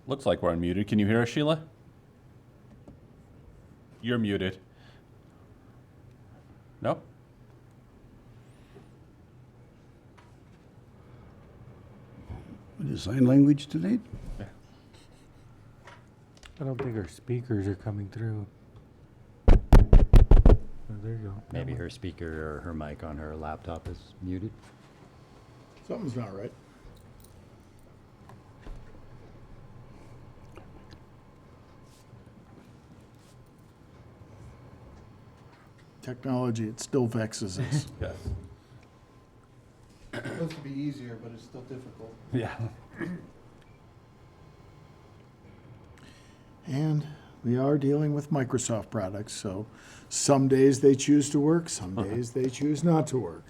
Looks like we're unmuted. Can you hear us, Sheila? You're muted. No? Is sign language tonight? I don't think our speakers are coming through. Oh, there you go. Maybe her speaker or her mic on her laptop is muted. Something's not right. Technology, it still vexes us. Yes. It's supposed to be easier, but it's still difficult. Yeah. And we are dealing with Microsoft products, so some days they choose to work, some days they choose not to work.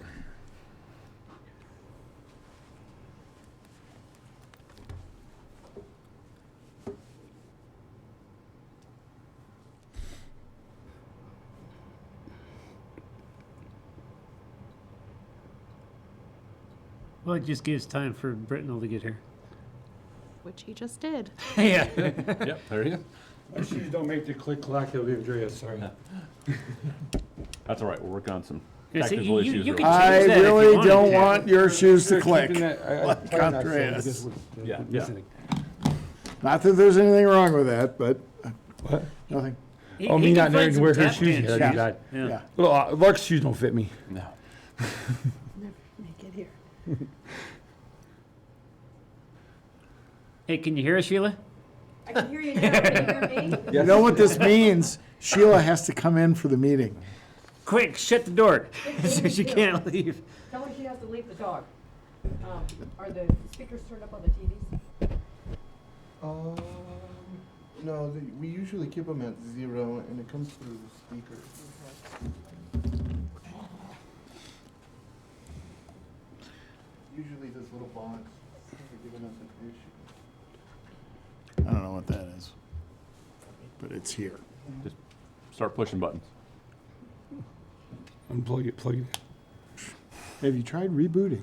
Well, it just gives time for Britnell to get here. Which he just did. Yeah. Yep, there you go. My shoes don't make the click clack of Andreas, sorry. That's all right. We're working on some Yeah, see, technical you- issues. you real can quick. I change that if you really wanted don't to. want your shoes to click. Like Andreas. Yeah, Not that there's anything wrong with that, but What? nothing. He- Oh, he me can not find knowing some where her tap shoes dance are. Yeah. You got. Yeah. Yeah. Well, Lark's shoes don't fit me. No. Never make it here. Hey, can you hear us, Sheila? I can hear you now. Can you hear me? You know what this means? Sheila has to come in for the meeting. Quick, shut the door so she can't leave. Tell her she has to leave the dog. Are the speakers turned up on the TVs? No, we usually keep them at 0, and it comes through the speaker. Usually this little box is giving us an issue. I don't know what that is, but it's here. Just start pushing buttons. Unplug it, plug it in. Have you tried rebooting?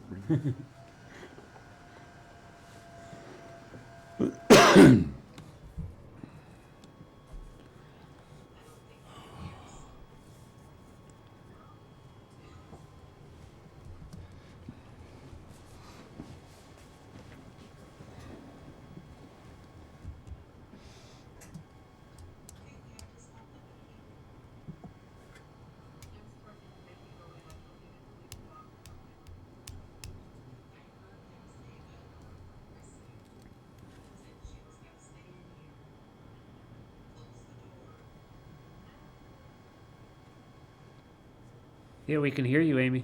Yeah, we can hear you, Amy.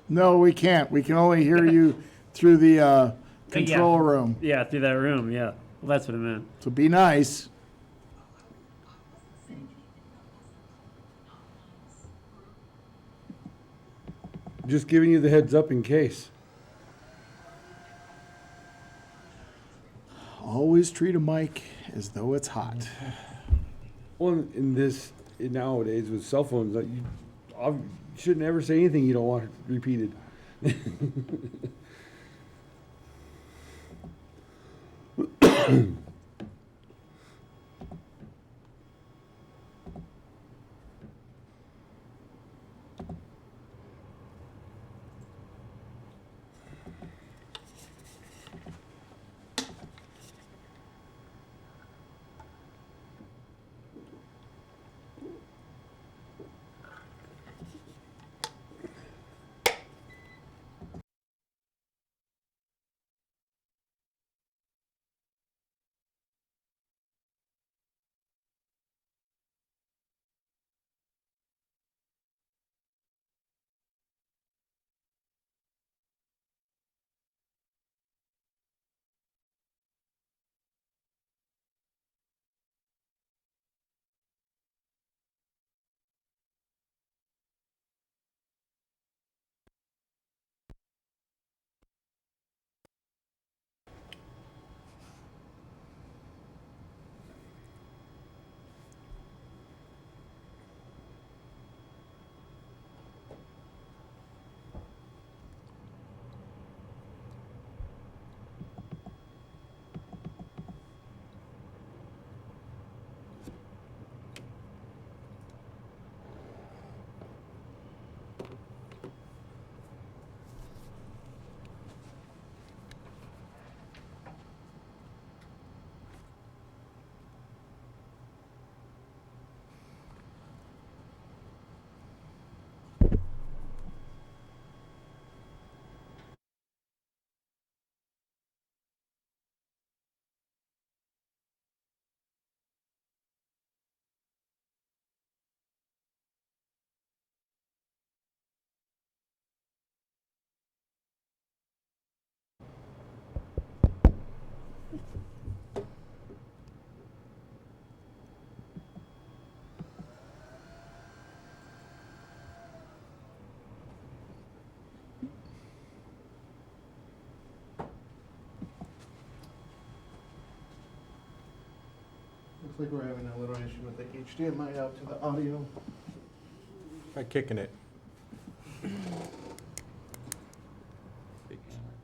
No, we can't. We can only hear you through the control room. Yeah, through that room, yeah. Well, that's what I meant. So be nice. Just giving you the heads up in case. Always treat a mic as though it's hot. Well, nowadays with cell phones, you shouldn't ever say anything you don't want repeated. Looks like we're having a little issue with the HDMI out to the audio. Try kicking it.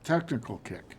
Technical kick.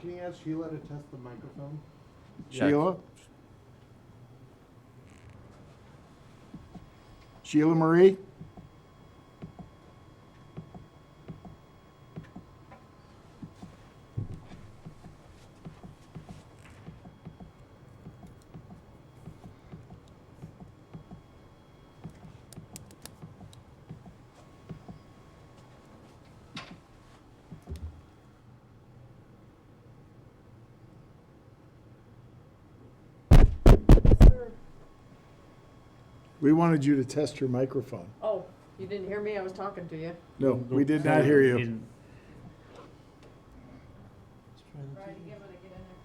Can you ask Sheila to test the microphone? Sheila? Sheila Marie? We wanted you to test your microphone. Oh, you didn't hear me? I was talking to you. No, we did not hear you. And Right, again when I get in there.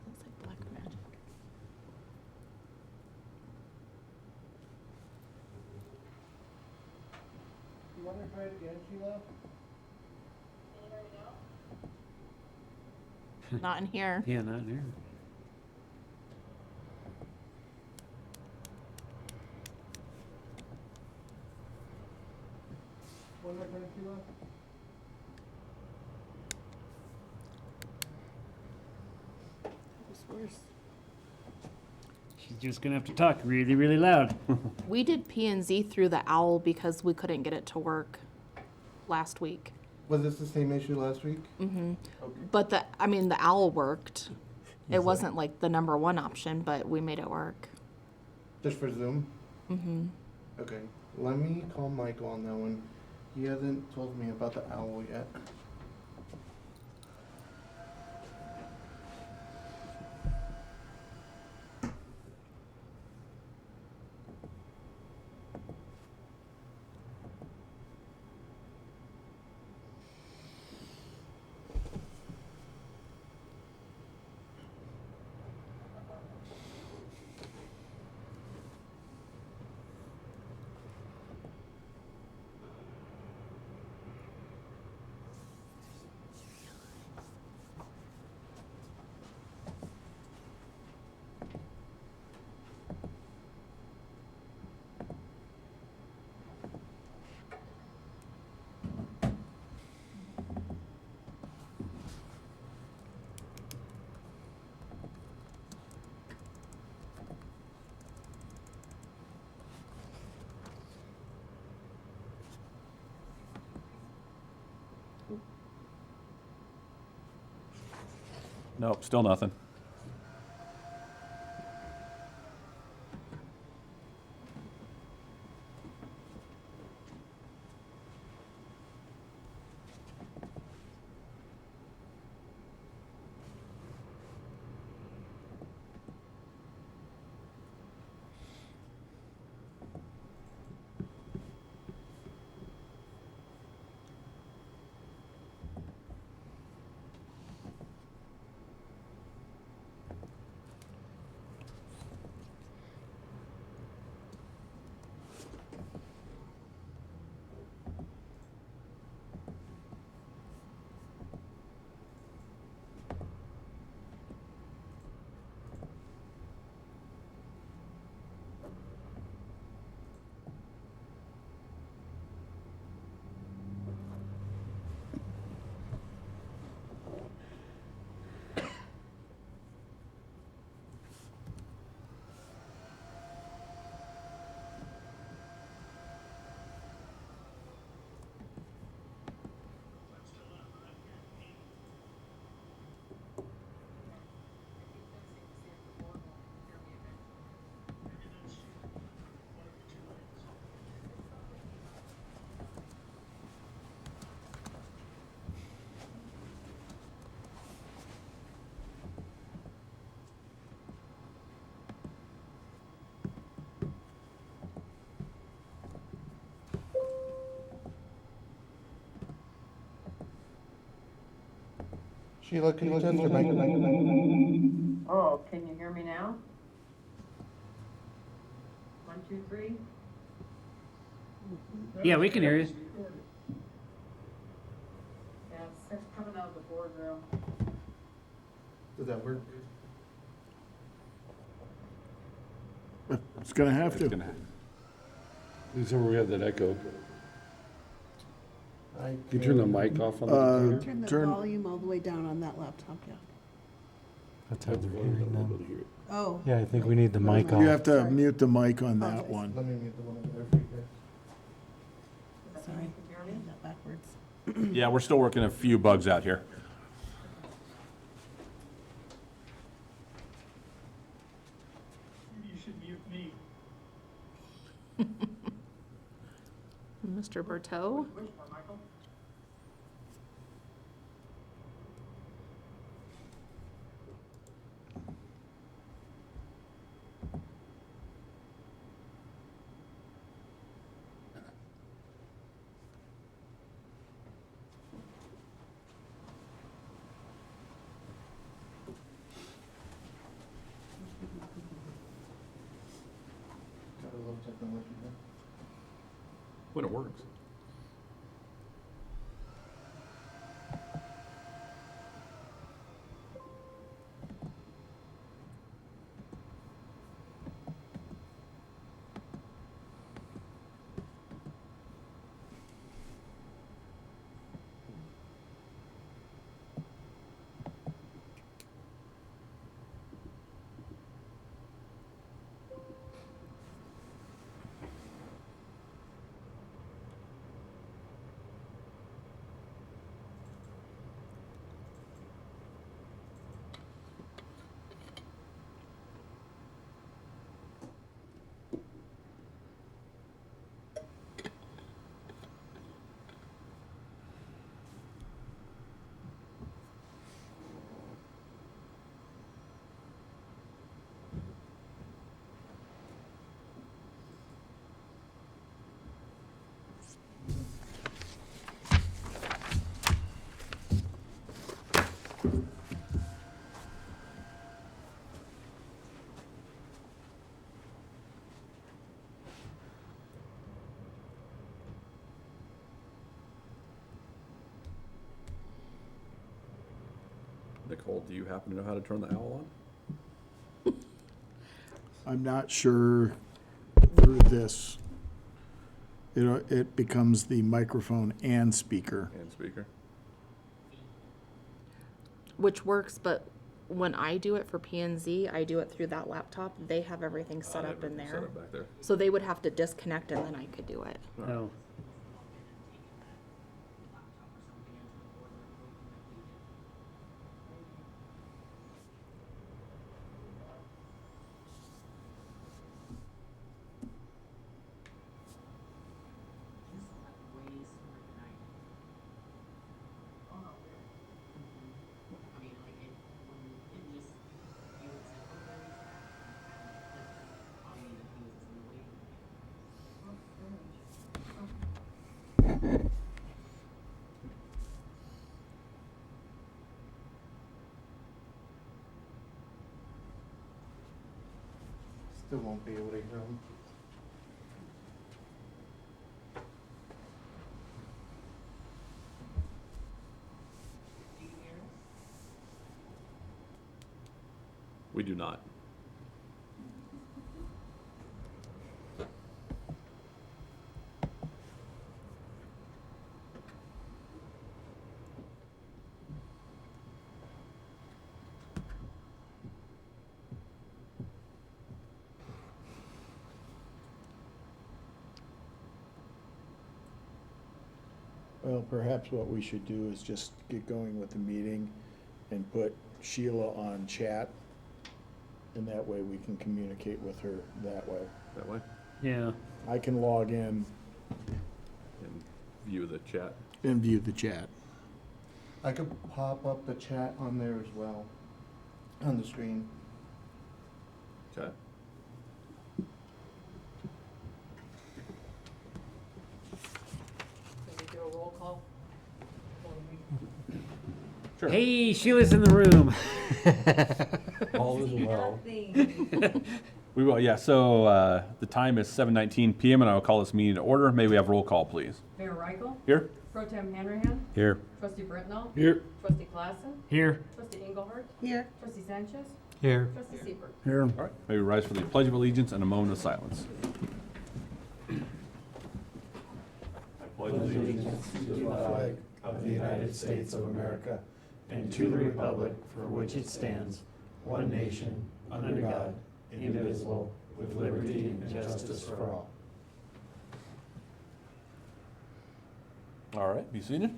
Looks like black magic. You want to try it again, Sheila? Not in here. yeah, not here. One more time, Sheila? It's worse. She's just gonna have to talk really, really loud. We did P and Z through the owl because we couldn't get it to work last week. Was this the same issue last week? Mm-hmm. Okay. But the owl worked. It wasn't like the number one option, but we made it work. Just for Zoom? Mm-hmm. Okay. Let me call Michael on that one. He hasn't told me about the owl yet. Nope, still nothing. Sheila, can you test your mic? Oh, can you hear me now? 1, 2, 3. Yeah, we can hear you. Yeah, it's coming out of the boardroom. Does that work? It's gonna have It's to. gonna happen. So we have that echo. I You turn the mic off on the computer? Turn the Turn- volume all the way down on that laptop, yeah. That's how we're hearing them. Oh. Yeah, I think we need the mic You off. have to mute the mic on that Apologize. one. Let me mute the one over there for you guys. Sorry. Can you hear I me? had that backwards. Yeah, we're still working a few bugs out here. Mr. Berteau? Gotta love technology, huh? When it works. Nicole, do you happen to know how to turn the owl on? I'm not sure through this. It becomes the microphone and speaker. And speaker. Which works, but when I do it for P&Z, I do it through that laptop. They have everything set up in Set there. up back there. So they would have to disconnect and then I could do it. Oh. They won't be able to hear them. We do not. Well, perhaps what we should do is just get going with the meeting and put Sheila on chat. And that way we can communicate with her that way. That way, Yeah. I can log in and view the chat. and view the chat. I could pop up the chat on there as well, on the screen. Okay. Can we do a roll call? Or we- Sure. Hey, Sheila's in the room. All is well. Nothing. We will, yeah, so the time is 7:19 PM and I will call this meeting to order. May we have roll call, please? Mayor Reichel, Here? Pro Tem Hanrahan, Here. Trustee Brittenell, Here. Trustee Clausen, Here. Trustee Engelhardt, Here. Trustee Sanchez, Here. Trustee Seibert. Here. All right, may we rise for the Pledge of Allegiance and a moment of silence. I pledge allegiance To the flag of the United States of America and to the republic for which it stands, one nation, under God, indivisible, with liberty and justice for all. All right, be seated.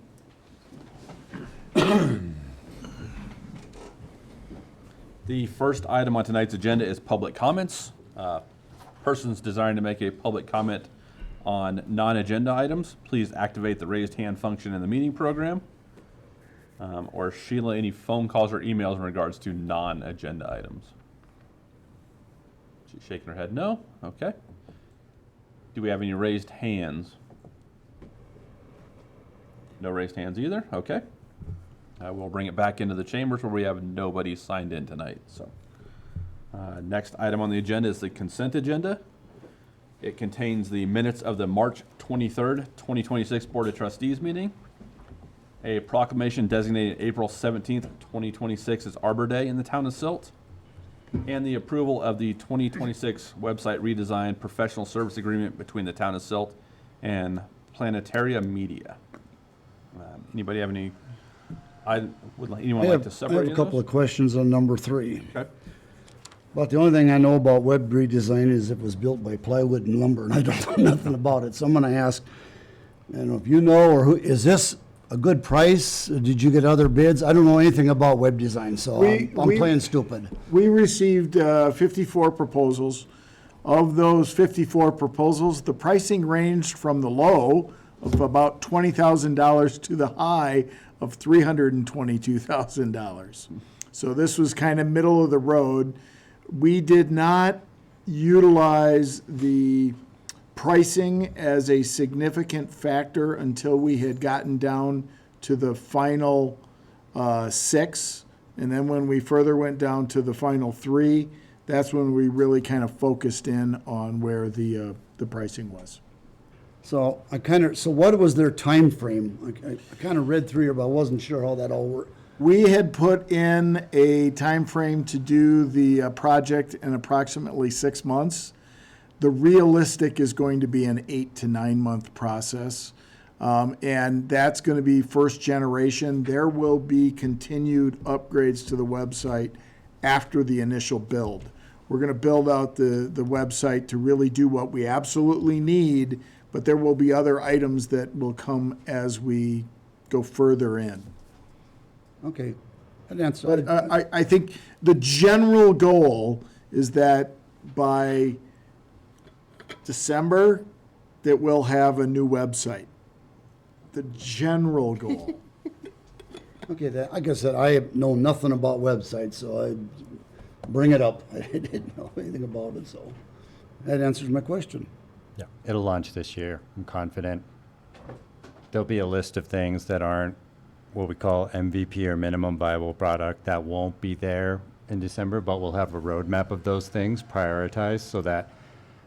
The first item on tonight's agenda is public comments. Persons desiring to make a public comment on non-agenda items, please activate the raised hand function in the meeting program. Or Sheila, any phone calls or emails in regards to non-agenda items? She's shaking her head no. Okay. Do we have any raised hands? No raised hands either. Okay. We'll bring it back into the chambers where we have nobody signed in tonight. So, next item on the agenda is the consent agenda. It contains the minutes of the March 23rd, 2026 Board of Trustees meeting, a proclamation designating April 17th, 2026 as Arbor Day in the town of Silt, and the approval of the 2026 website redesign professional service agreement between the town of Silt and Planetaria Media. Anybody have any, anyone like to I separate have a couple of those? questions on number 3. Okay. But the only thing I know about web redesign is it was built by plywood and lumber, and I don't know nothing about it. So I'm gonna ask, I don't know if you know, or who, is this a good price? Did you get other bids? I don't know anything about web design, so I'm playing stupid. We received 54 proposals. Of those 54 proposals, the pricing ranged from the low of about $20,000 to the high of $322,000. So this was kind of middle of the road. We did not utilize the pricing as a significant factor until we had gotten down to the final 6. And then when we further went down to the final 3, that's when we really kind of focused in on where the pricing was. So so what was their time frame? I kind of read through here, but I wasn't sure how that all worked. We had put in a time frame to do the project in approximately 6 months. The realistic is going to be an 8 to 9 month process. And that's going to be first generation. There will be continued upgrades to the website after the initial build. We're going to build out the website to really do what we absolutely need, but there will be other items that will come as we go further in. Okay. That answered. But I think the general goal is that by December, that we'll have a new website. The general goal. Okay, like I said, I know nothing about websites, so I bring it up. I didn't know anything about it, so that answers my question. Yeah. It'll launch this year. I'm confident. There'll be a list of things that aren't what we call MVP or minimum viable product that won't be there in December, but we'll have a roadmap of those things prioritized so that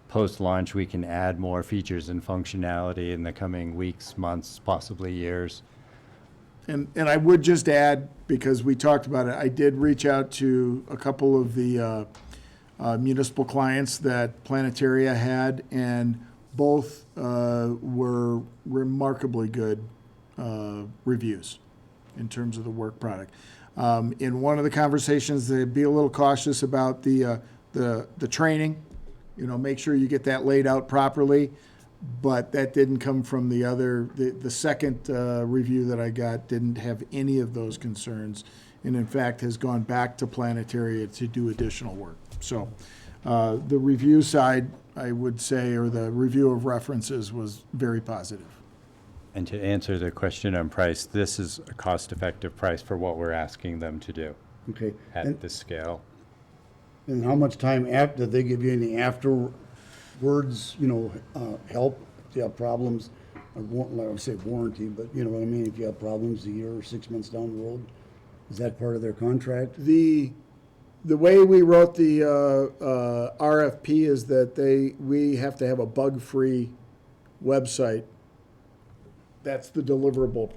post-launch we can add more features and functionality in the coming weeks, months, possibly years. And I would just add, because we talked about it, I did reach out to a couple of the municipal clients that Planetaria had, and both were remarkably good reviews in terms of the work product. In one of the conversations, they'd be a little cautious about the training. You know, make sure you get that laid out properly. But that didn't come from the other. The second review that I got didn't have any of those concerns, and in fact has gone back to Planetaria to do additional work. So the review side, I would say, or the review of references was very positive. And to answer the question on price, this is a cost-effective price for what we're asking them to do Okay. at this scale. And how much time after, did they give you any afterwards, help if you have problems? I would say warranty, but you know what I mean, if you have problems a year or 6 months down the road, is that part of their contract? The way we wrote the RFP is that we have to have a bug-free website. That's the deliverable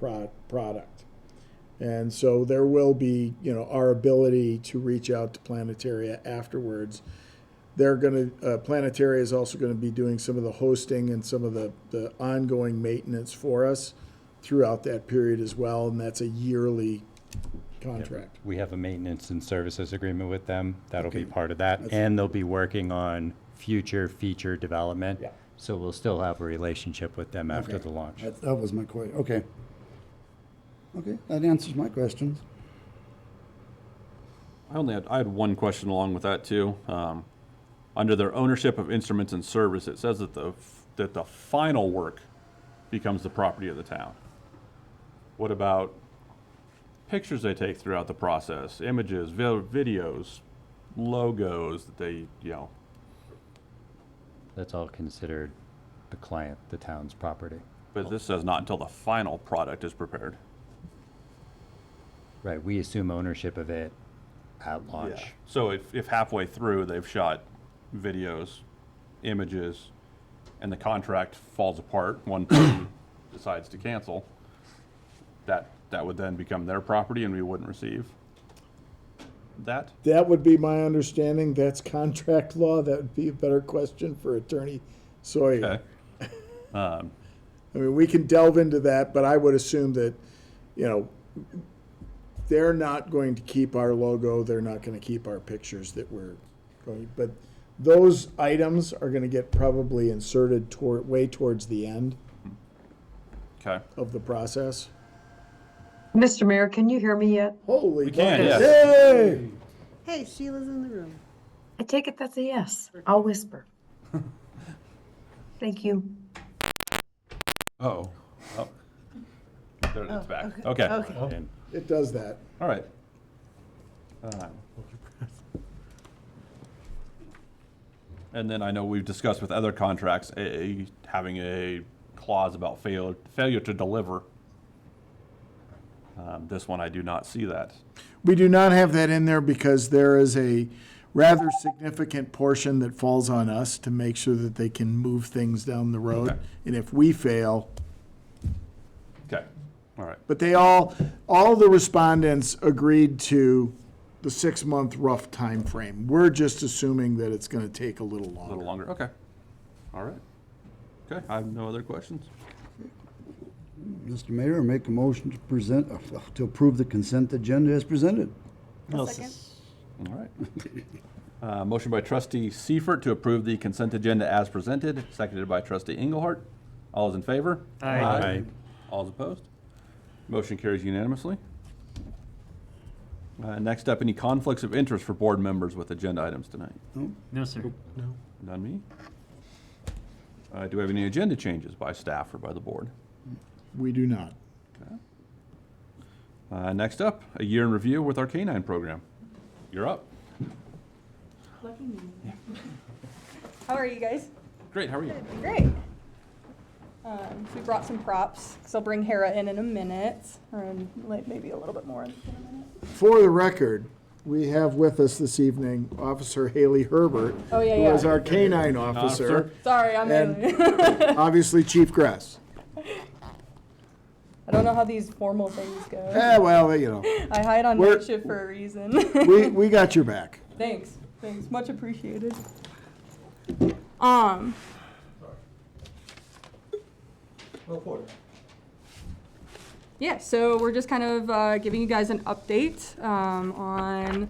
product. And so there will be, our ability to reach out to Planetaria afterwards. Planetaria is also going to be doing some of the hosting and some of the ongoing maintenance for us throughout that period as well, and that's a yearly contract. We have a maintenance and services agreement with them. That'll be Okay. part of that. That's- And they'll be working on future feature development. Yeah. So we'll still have a relationship with them after Okay. the launch. That was my question, okay. Okay, that answers my questions. I had one question along with that too. Under their ownership of instruments and service, it says that the final work becomes the property of the town. What about pictures they take throughout the process, images, videos, logos that they, That's all considered the client, the town's property. but this says not until the final product is prepared. Right, we assume ownership of it at launch. So if halfway through they've shot videos, images, and the contract falls apart, one party decides to cancel, that would then become their property and we wouldn't receive that? That would be my understanding. That's contract law. That would be a better question for Attorney Sawyer. Okay. I mean, we can delve into that, but I would assume that, they're not going to keep our logo. They're not going to keep our pictures that we're going, but those items are going to get probably inserted way towards the end Okay. of the process. Mr. Mayor, can you hear me yet? Holy can, buckets. yes. Hey! Hey, Sheila's in the room. I take it that's a yes. I'll whisper. Thank you. Oh. There it's back. okay. Okay. Okay. And It does that. All right. And then I know we've discussed with other contracts, having a clause about failure to deliver. This one, I do not see that. We do not have that in there because there is a rather significant portion that falls on us to make sure that they can move things down the road. Okay. And if we fail, Okay. All right. but all the respondents agreed to the 6-month rough time frame. We're just assuming that it's going to take a little A longer. little longer. Okay. All right. Okay. I have no other questions. Mr. Mayor, make a motion to approve the consent agenda as presented. Second? All right. Motion by trustee Seifert to approve the consent agenda as presented, seconded by trustee Engelhardt. All those in favor? Aye. All those opposed? Motion carries unanimously. Next up, any conflicts of interest for board members with agenda items tonight? No, sir. None me? Do we have any agenda changes by staff or by the board? We do not. Okay. Next up, a year in review with our K-9 program. You're up. Lucky me. How are you guys? Great, how are you? Great. We brought some props, so I'll bring Hera in a minute, or maybe a little bit more in a minute. For the record, we have with us this evening Officer Haley Herbert, Oh, yeah, who yeah. is our canine officer, Sorry, I'm and obviously Chief Gress. I don't know how these formal things go. Well, you know, I hide on We're- night shift for a reason. we got your back. Thanks, much appreciated. Yeah, so we're just kind of giving you guys an update on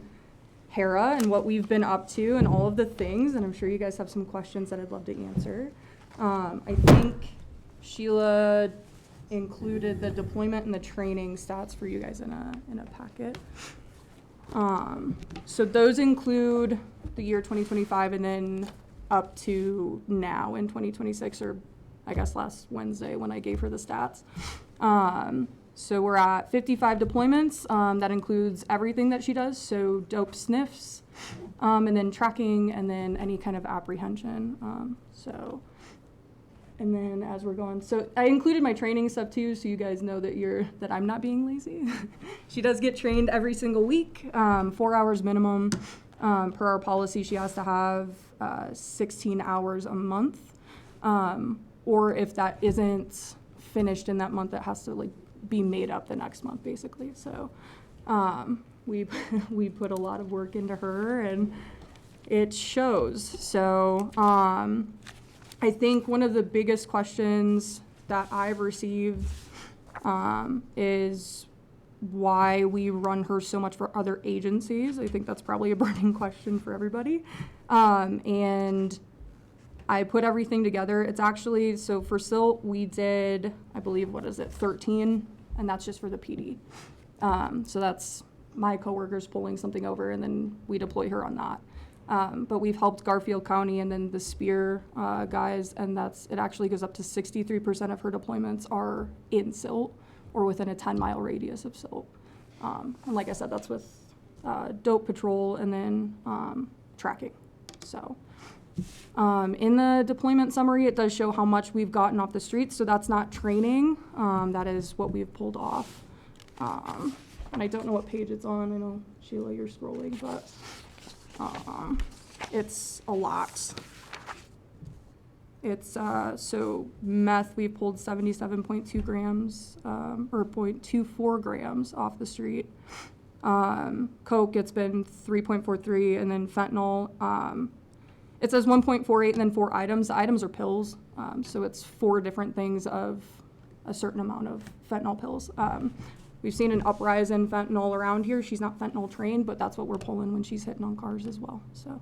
Hera and what we've been up to and all of the things, and I'm sure you guys have some questions that I'd love to answer. I think Sheila included the deployment and the training stats for you guys in a packet. So those include the year 2025 and then up to now in 2026, or I guess last Wednesday when I gave her the stats. So we're at 55 deployments. That includes everything that she does, so dope sniffs, and then tracking, and then any kind of apprehension. And then as we're going, so I included my training stuff too, so you guys know that I'm not being lazy. She does get trained every single week, 4 hours minimum. Per our policy, she has to have 16 hours a month. Or if that isn't finished in that month, it has to be made up the next month, basically. So we put a lot of work into her, and it shows. So I think one of the biggest questions that I've received is why we run her so much for other agencies. I think that's probably a burning question for everybody. And I put everything together. It's actually, so for Silt, we did, I believe, 13, and that's just for the PD. So that's my coworkers pulling something over, and then we deploy her on that. But we've helped Garfield County and then the Spear guys, and it actually goes up to 63% of her deployments are in Silt or within a 10-mile radius of Silt. And like I said, that's with dope patrol and then tracking. So in the deployment summary, it does show how much we've gotten off the streets. So that's not training. That is what we've pulled off. And I don't know what page it's on. I know, Sheila, you're scrolling, but it's a lot. It's, so meth, we pulled 77.2 grams, or 0.24 grams off the street. Coke, it's been 3.43, and then fentanyl, it says 1.48 and then 4 items. The items are pills, so it's 4 different things of a certain amount of fentanyl pills. We've seen an uprise in fentanyl around here. She's not fentanyl trained, but that's what we're pulling when she's hitting on cars as well. So,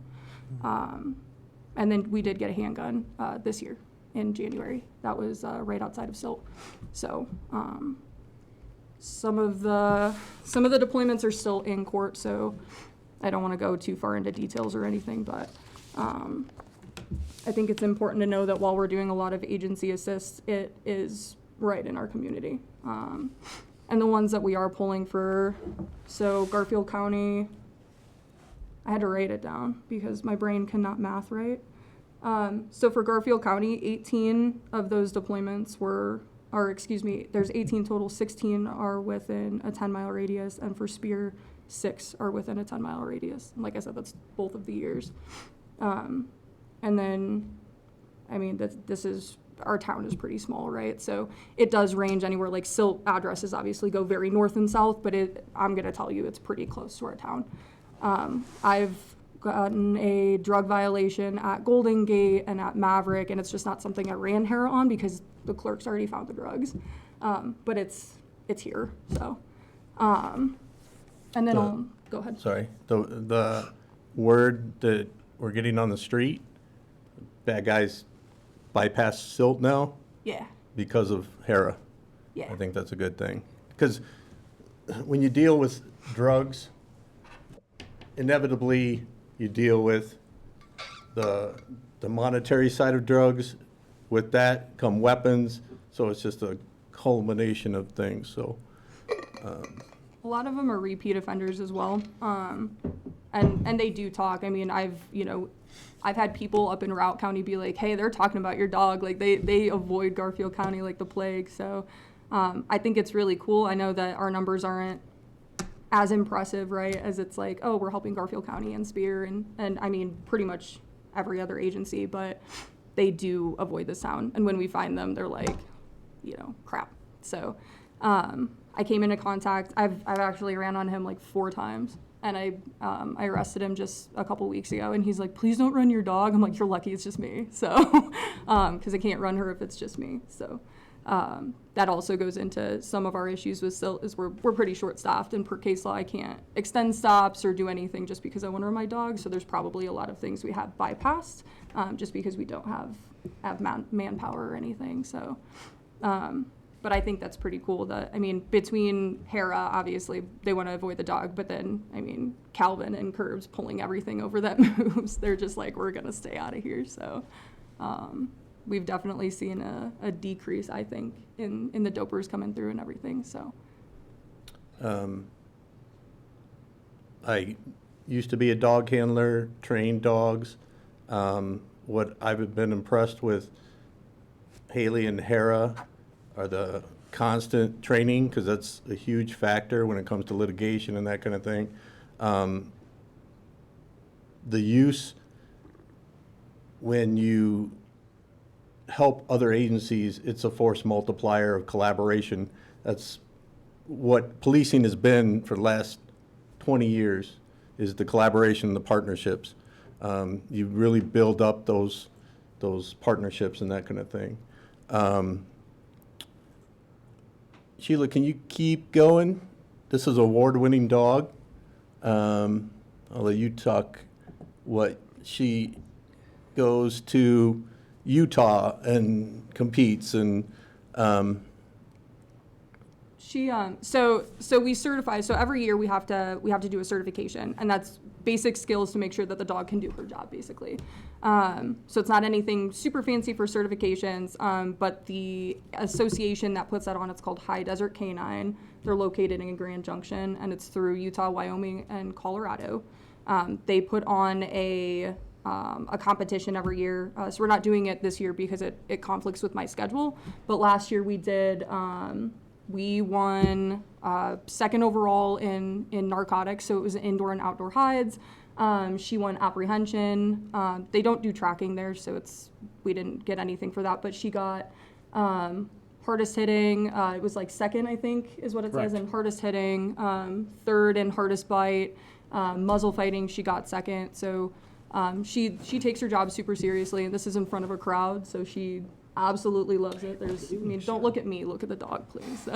and then we did get a handgun this year in January. That was right outside of Silt. So some of the deployments are still in court, so I don't want to go too far into details or anything, but I think it's important to know that while we're doing a lot of agency assists, it is right in our community. And the ones that we are pulling for, so Garfield County, I had to write it down because my brain cannot math right. So for Garfield County, 18 of those deployments there's 18 total, 16 are within a 10-mile radius, and for Spear, 6 are within a 10-mile radius. And like I said, that's both of the years. And then, I mean, this is, our town is pretty small, right? So it does range anywhere, like Silt addresses obviously go very north and south, but I'm gonna tell you it's pretty close to our town. I've gotten a drug violation at Golden Gate and at Maverick, and it's just not something I ran Hera on because the clerks already found the drugs. But it's here, so. And then go ahead. Sorry, the word that we're getting on the street, bad guys bypass Silt now Yeah, because of Hera. yeah. I think that's a good thing. Because when you deal with drugs, inevitably you deal with the monetary side of drugs. With that come weapons, so it's just a culmination of things, so. A lot of them are repeat offenders as well. And they do talk. I mean, I've had people up in Routt County be like, hey, they're talking about your dog. Like they avoid Garfield County like the plague. So I think it's really cool. I know that our numbers aren't as impressive, right, as it's like, oh, we're helping Garfield County and Spear and I mean, pretty much every other agency, but they do avoid the sound. And when we find them, they're like, you know, crap. So I came into contact, I've actually ran on him like 4 times. And I arrested him just a couple weeks ago, and he's like, please don't run your dog. I'm like, you're lucky it's just me. So, because I can't run her if it's just me. So that also goes into some of our issues with Silt is we're pretty short-staffed, and per case law, I can't extend stops or do anything just because I want to run my dog. So there's probably a lot of things we have bypassed just because we don't have manpower or anything. So, but I think that's pretty cool that, I mean, between Hera, obviously, they want to avoid the dog, but then, I mean, Calvin and Curbs pulling everything over that moves. They're just like, we're going to stay out of here. So we've definitely seen a decrease, I think, in the dopers coming through and everything, so. I used to be a dog handler, trained dogs. What I've been impressed with Haley and Hera are the constant training, because that's a huge factor when it comes to litigation and that kind of thing. The use, when you help other agencies, it's a force multiplier of collaboration. That's what policing has been for the last 20 years, is the collaboration and the partnerships. You really build up those partnerships and that kind of thing. Sheila, can you keep going? This is an award-winning dog. I'll let you talk. What she goes to Utah and competes, and she so we certify, so every year we have to do a certification, and that's basic skills to make sure that the dog can do her job, basically. So it's not anything super fancy for certifications, but the association that puts that on, it's called High Desert Canine. They're located in Grand Junction, and it's through Utah, Wyoming, and Colorado. They put on a competition every year. So we're not doing it this year because it conflicts with my schedule. But last year we did, we won second overall in narcotics. So it was indoor and outdoor hides. She won apprehension. They don't do tracking there, so we didn't get anything for that. But she got hardest hitting. It was like second, I think, is what it says, in hardest hitting. Third in hardest bite. Muzzle fighting, she got second. So she takes her job super seriously, and this is in front of a crowd, so she absolutely loves it. Don't look at me, look at the dog, please.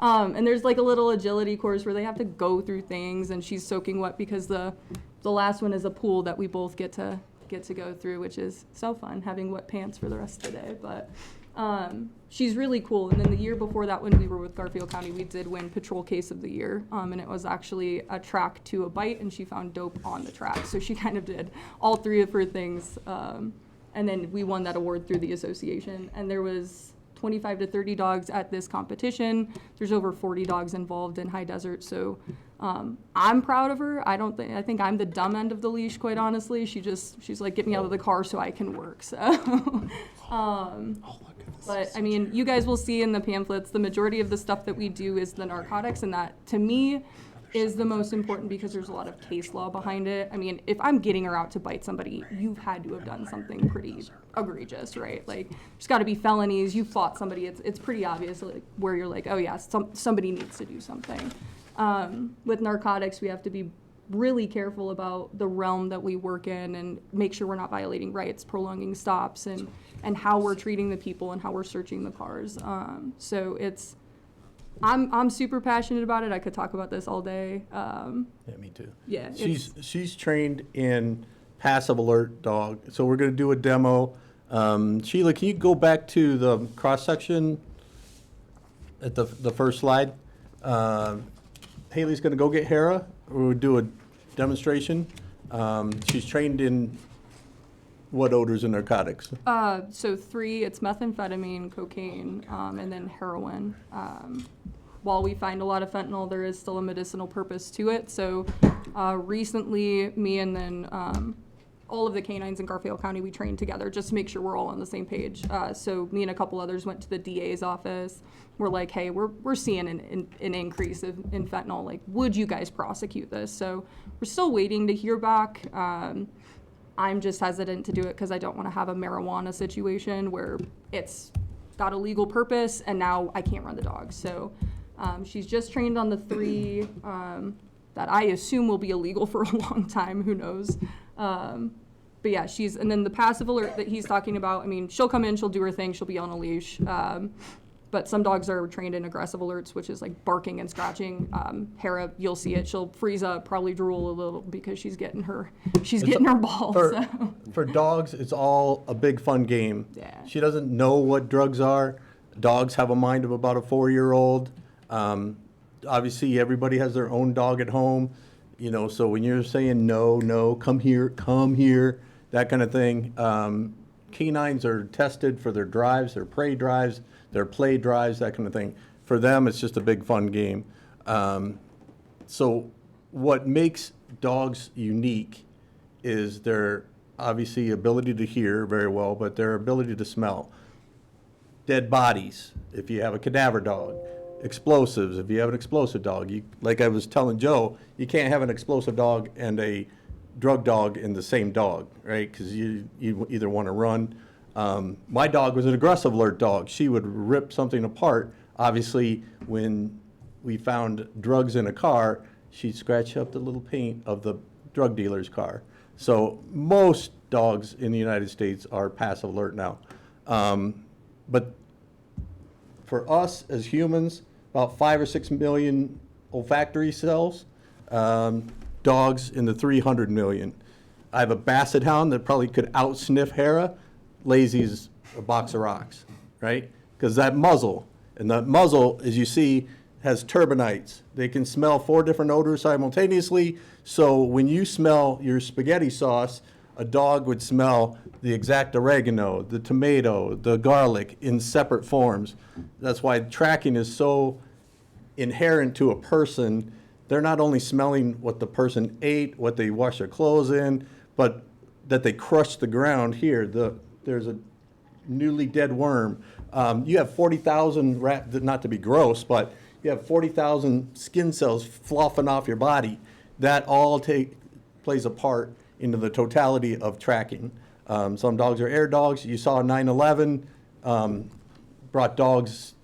And there's like a little agility course where they have to go through things, and she's soaking wet because the last one is a pool that we both get to go through, which is so fun, having wet pants for the rest of the day. But she's really cool. And then the year before that, when we were with Garfield County, we did win Patrol Case of the Year. And it was actually a track to a bite, and she found dope on the track. So she kind of did all 3 of her things. And then we won that award through the association. And there was 25 to 30 dogs at this competition. There's over 40 dogs involved in High Desert. So I'm proud of her. I think I'm the dumb end of the leash, quite honestly. She's like, get me out of the car so I can work. So, but I mean, you guys will see in the pamphlets, the majority of the stuff that we do is the narcotics, and that to me is the most important because there's a lot of case law behind it. I mean, if I'm getting her out to bite somebody, you've had to have done something pretty egregious, right? Like, there's got to be felonies. You fought somebody. It's pretty obvious, like, where you're like, oh yeah, somebody needs to do something. With narcotics, we have to be really careful about the realm that we work in and make sure we're not violating rights, prolonging stops, and how we're treating the people and how we're searching the cars. So I'm super passionate about it. I could talk about this all day. Yeah, me too. Yeah. She's trained in passive alert dog. So we're going to do a demo. Sheila, can you go back to the cross section at the first slide? Haley's going to go get Hera. We'll do a demonstration. She's trained in what odors and narcotics? So 3, it's methamphetamine, cocaine, and then heroin. While we find a lot of fentanyl, there is still a medicinal purpose to it. So recently, me and then all of the canines in Garfield County, we trained together just to make sure we're all on the same page. So me and a couple others went to the DA's office. We're like, hey, we're seeing an increase in fentanyl. Like, would you guys prosecute this? So we're still waiting to hear back. I'm just hesitant to do it because I don't want to have a marijuana situation where it's got a legal purpose and now I can't run the dog. So she's just trained on the 3 that I assume will be illegal for a long time. Who knows? But yeah, and then the passive alert that he's talking about, I mean, she'll come in, she'll do her thing, she'll be on a leash. But some dogs are trained in aggressive alerts, which is like barking and scratching. Hera, you'll see it. She'll freeze up, probably drool a little because she's getting her balls. For dogs, it's all a big fun game. Yeah. She doesn't know what drugs are. Dogs have a mind of about a 4-year-old. Obviously, everybody has their own dog at home, you know. So when you're saying no, come here, that kind of thing. Canines are tested for their drives, their prey drives, their play drives, that kind of thing. For them, it's just a big fun game. So what makes dogs unique is their obviously ability to hear very well, but their ability to smell. Dead bodies, if you have a cadaver dog. Explosives, if you have an explosive dog. Like I was telling Joe, you can't have an explosive dog and a drug dog in the same dog, right? Because you either want to run. My dog was an aggressive alert dog. She would rip something apart. Obviously, when we found drugs in a car, she'd scratch up the little paint of the drug dealer's car. So most dogs in the United States are passive alert now. But for us as humans, about 5 or 6 million olfactory cells. Dogs in the 300 million. I have a basset hound that probably could outsniff Hera. Lazy's a box of rocks, right? Because that muzzle, and that muzzle, as you see, has turbinates. They can smell 4 different odors simultaneously. So when you smell your spaghetti sauce, a dog would smell the exact oregano, the tomato, the garlic in separate forms. That's why tracking is so inherent to a person. They're not only smelling what the person ate, what they wash their clothes in, but that they crushed the ground here. There's a newly dead worm. You have 40,000, not to be gross, but you have 40,000 skin cells fluffing off your body. That all plays a part into the totality of tracking. Some dogs are air dogs. You saw 9/11 brought dogs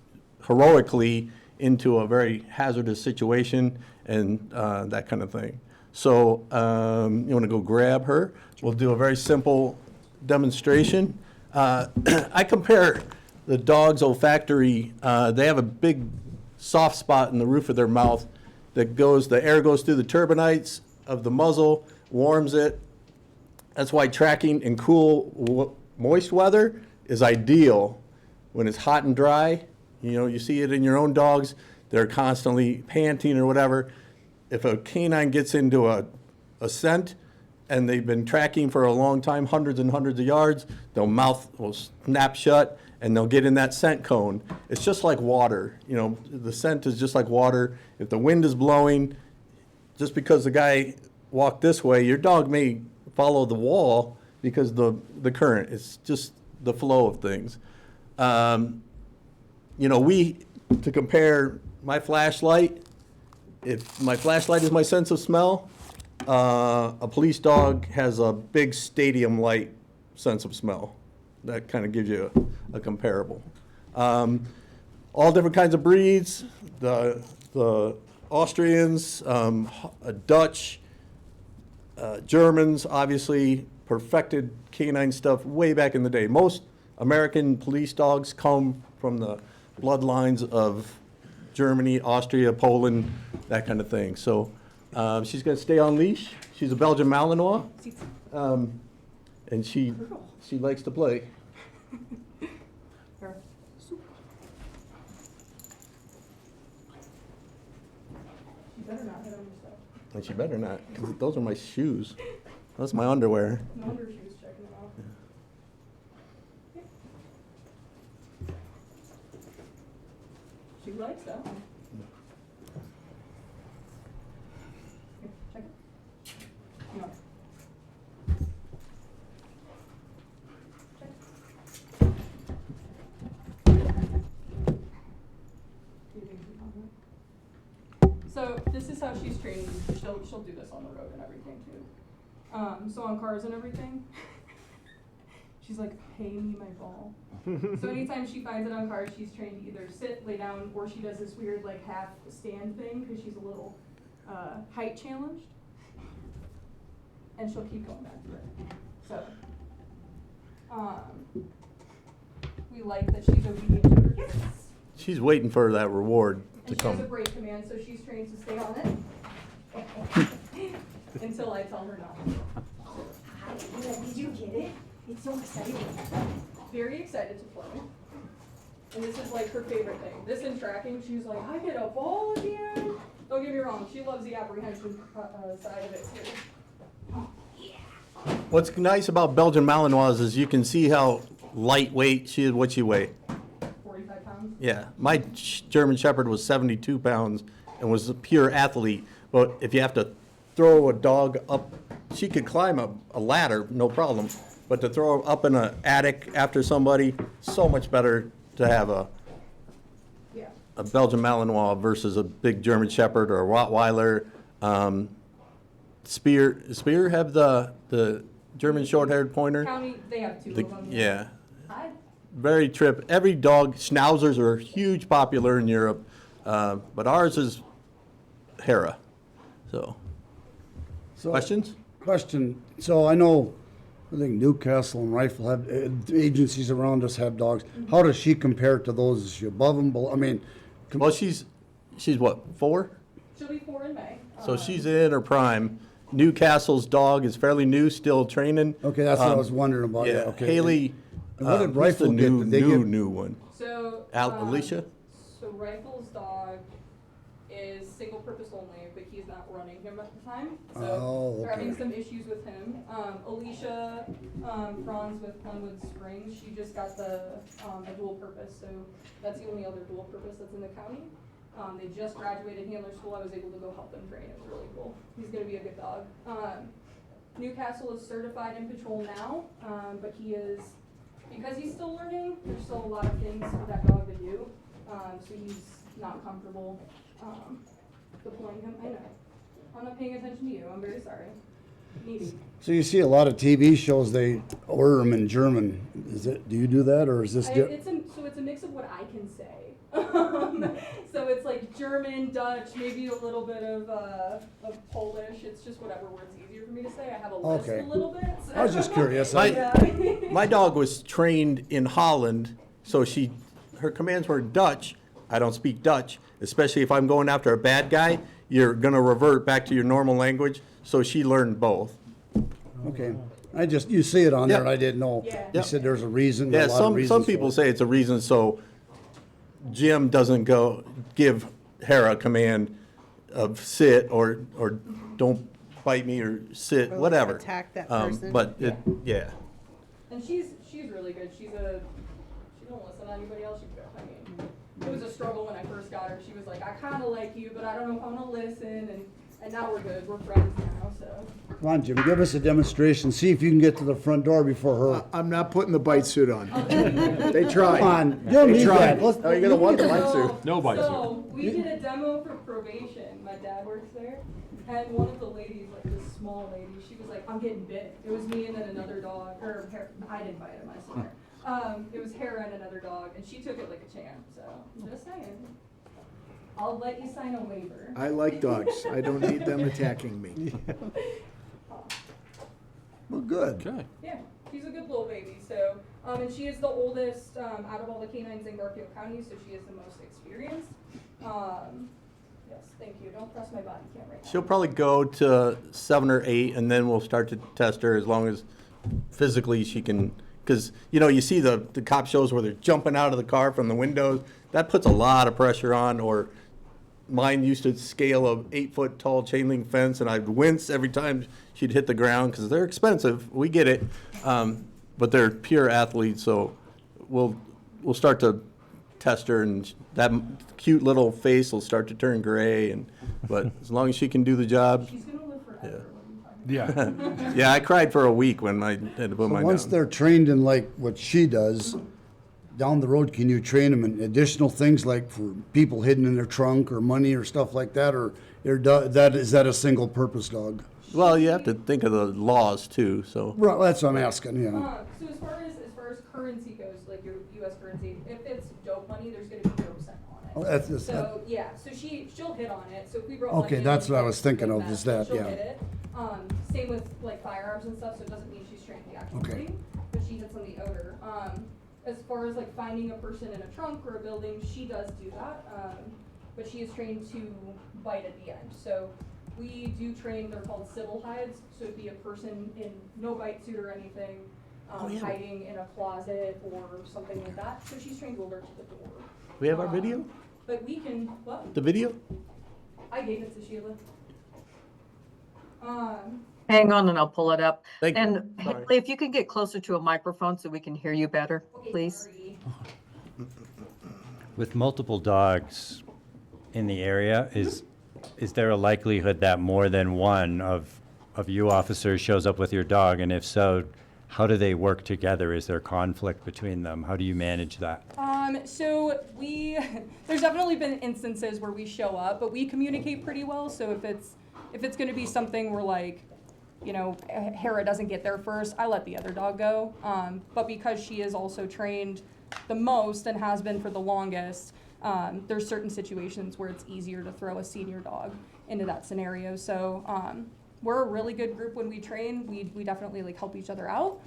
heroically into a very hazardous situation and that kind of thing. So you want to go grab her? We'll do a very simple demonstration. I compare the dog's olfactory. They have a big soft spot in the roof of their mouth that the air goes through the turbinates of the muzzle, warms it. That's why tracking in cool, moist weather is ideal. When it's hot and dry, you know, you see it in your own dogs, they're constantly panting or whatever. If a canine gets into a scent and they've been tracking for a long time, hundreds and hundreds of yards, their mouth will snap shut and they'll get in that scent cone. It's just like water. You know, the scent is just like water. If the wind is blowing, just because the guy walked this way, your dog may follow the wall because the current. It's just the flow of things. You know, to compare my flashlight, if my flashlight is my sense of smell, a police dog has a big stadium light sense of smell. That kind of gives you a comparable. All different kinds of breeds, the Austrians, Dutch, Germans, obviously perfected canine stuff way back in the day. Most American police dogs come from the bloodlines of Germany, Austria, Poland, that kind of thing. So she's going to stay on leash. She's a Belgian Malinois, and she likes to play. Better not hit on yourself. And she better not, because those are my shoes. That's my underwear. No wonder she was checking them out. She likes that one. Here, check it. No. this is how she's trained. She'll do this on the road and everything too. So on cars and everything, she's like, pay me my ball. So anytime she finds it on cars, she's trained to either sit, lay down, or she does this weird like half stand thing because she's a little height challenged. And she'll keep going back to it. So, we like that she's obedient to her kids. She's waiting for that reward to And she has a come. brake command, so she's trained to stay on it until I tell her not to. Did you get it? It's so exciting. Very excited to play. And this is like her favorite thing. This and tracking, she's like, I get a ball again. Don't get me wrong, she loves the apprehension side of it too. What's nice about Belgian Malinois is you can see how lightweight she is. What she weigh? 45 pounds. Yeah, my German Shepherd was 72 pounds and was a pure athlete. But if you have to throw a dog up, she could climb a ladder, no problem. But to throw her up in an attic after somebody, so much better to have a Belgian Malinois versus a big German Shepherd or a Rottweiler. Spear have the German short-haired pointer. County, they have two of them. Yeah. Hi. Very trip. Every dog, schnauzers are huge popular in Europe, but ours is Hera. So, questions? Question, so I know, I think Newcastle and Rifle have, agencies around us have dogs. How does she compare to those? Is she above them, below, I mean? Well, she's what, 4? She'll be 4 in May. So she's in her prime. Newcastle's dog is fairly new, still training. Okay, that's what I was wondering about, yeah, okay. Haley, And what did who's the Rifle get? new, Did they get- new one? So, Alicia? So Rifle's dog is single purpose only, but he's not running him at the time. So Oh, they're having okay. some issues with him. Alicia, Franz with Glenwood Springs, she just got the a dual purpose, so that's the only other dual purpose that's in the county. They just graduated handler school. I was able to go help them train. It was really cool. He's gonna be a good dog. Newcastle is certified in patrol now, but he is, because he's still learning, there's still a lot of things for that dog to do. So he's not comfortable deploying him. I know. I'm not paying attention to you. I'm very sorry. Needy. So you see a lot of TV shows, they order them in German. Do you do that, or is this? So it's a mix of what I can say. So it's like German, Dutch, maybe a little bit of Polish. It's just whatever word's easier for me to say. I have a list Okay. a little bit. So. I was just curious. My dog was trained in Holland, so her commands were Dutch. I don't speak Dutch, especially if I'm going after a bad guy. You're gonna revert back to your normal language. So she learned both. Okay, you see it on there, and Yep. I didn't know. Yeah. You said there's a reason, a Yeah, lot of reasons some for people it. say it's a reason so Jim doesn't go give Hera a command of sit or don't bite me or sit, Or whatever. attack that person. But yeah. And she's really good. She don't listen to anybody else. I mean, it was a struggle when I first got her. She was like, I kind of like you, but I don't know if I'm gonna listen. And now we're good. We're friends now. So. Come on, Jim, give us a demonstration, see if you can get to the front door before her. I'm not putting the bite suit on. They tried. Come on, you don't They need tried. that. Let's- Oh, you're gonna want the bite suit. No bite So we did a demo for probation. My dad works there, and one of the ladies, like this small lady, she was like, "I'm getting bit." It was me and then another dog, or I didn't bite him, I swear. It was Hera and another dog, and she took it like a champ. So I'm just saying, I'll let you sign a waiver. I like dogs. I don't need them attacking me. Well, good. Okay. Yeah, she's a good little baby. So, and she is the oldest out of all the canines in Garfield County, so she is the most experienced. Yes, thank you. Don't press my body cam right now. She'll probably go to 7 or 8, and then we'll start to test her as long as physically she can. Because, you see the cop shows where they're jumping out of the car from the windows. That puts a lot of pressure on. Or mine used to scale a 8-foot tall chain link fence, and I'd wince every time she'd hit the ground because they're expensive. We get it. But they're pure athletes, so we'll start to test her, and that cute little face will start to turn gray. But as long as she can do the job. She's gonna live forever. Yeah. Yeah, I cried for a week when I had to put So mine once down. they're trained in like what she does, down the road, can you train them in additional things like for people hidden in their trunk or money or stuff like that, or is that a single purpose dog? Well, you have to think of the laws too, so. Well, that's what I'm asking, yeah. So as far as currency goes, like your U.S. currency, if it's dope money, there's gonna be 0% on it. Oh, that's just, So, yeah, so she'll hit on it, so if we brought Okay, money in, that's what I like, was thinking of, is that, she'll yeah. hit it. Same with like firearms and stuff, so it doesn't mean she's trained the actual Okay. thing, but she hits on the odor. As far as like finding a person in a trunk or a building, she does do that, but she is trained to bite at the end. So we do train, they're called civil hides, so it'd be a person in no bite suit or anything, hiding in a closet or something like that. So she's trained to alert to the door. We have our video? But we can, what? The video? I gave it to Sheila. Hang on and I'll pull it up. Thank you. And Sorry. Haley, if you can get closer to a microphone so we can hear you better, Okay, please. sorry. With multiple dogs in the area, is there a likelihood that more than one of you officers shows up with your dog? And if so, how do they work together? Is there conflict between them? How do you manage that? So there's definitely been instances where we show up, but we communicate pretty well. So if it's gonna be something where like, you know, Hera doesn't get there first, I let the other dog go. But because she is also trained the most and has been for the longest, there's certain situations where it's easier to throw a senior dog into that scenario. So we're a really good group when we train. We definitely like help each other out.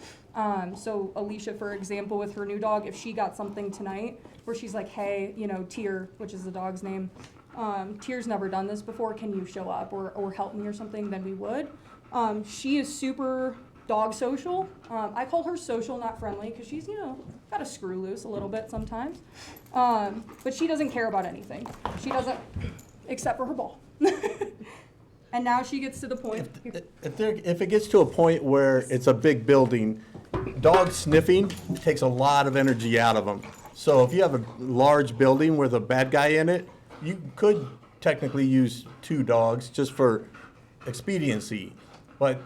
So Alicia, for example, with her new dog, if she got something tonight where she's like, hey, you know, Tyr, which is the dog's name, Tyr's never done this before, can you show up or help me or something, then we would. She is super dog social. I call her social, not friendly, because she's, you know, got a screw loose a little bit sometimes. But she doesn't care about anything. She doesn't, except for her ball. And now she gets to the point. If it gets to a point where it's a big building, dog sniffing takes a lot of energy out of them. So if you have a large building with a bad guy in it, you could technically use 2 dogs just for expediency. But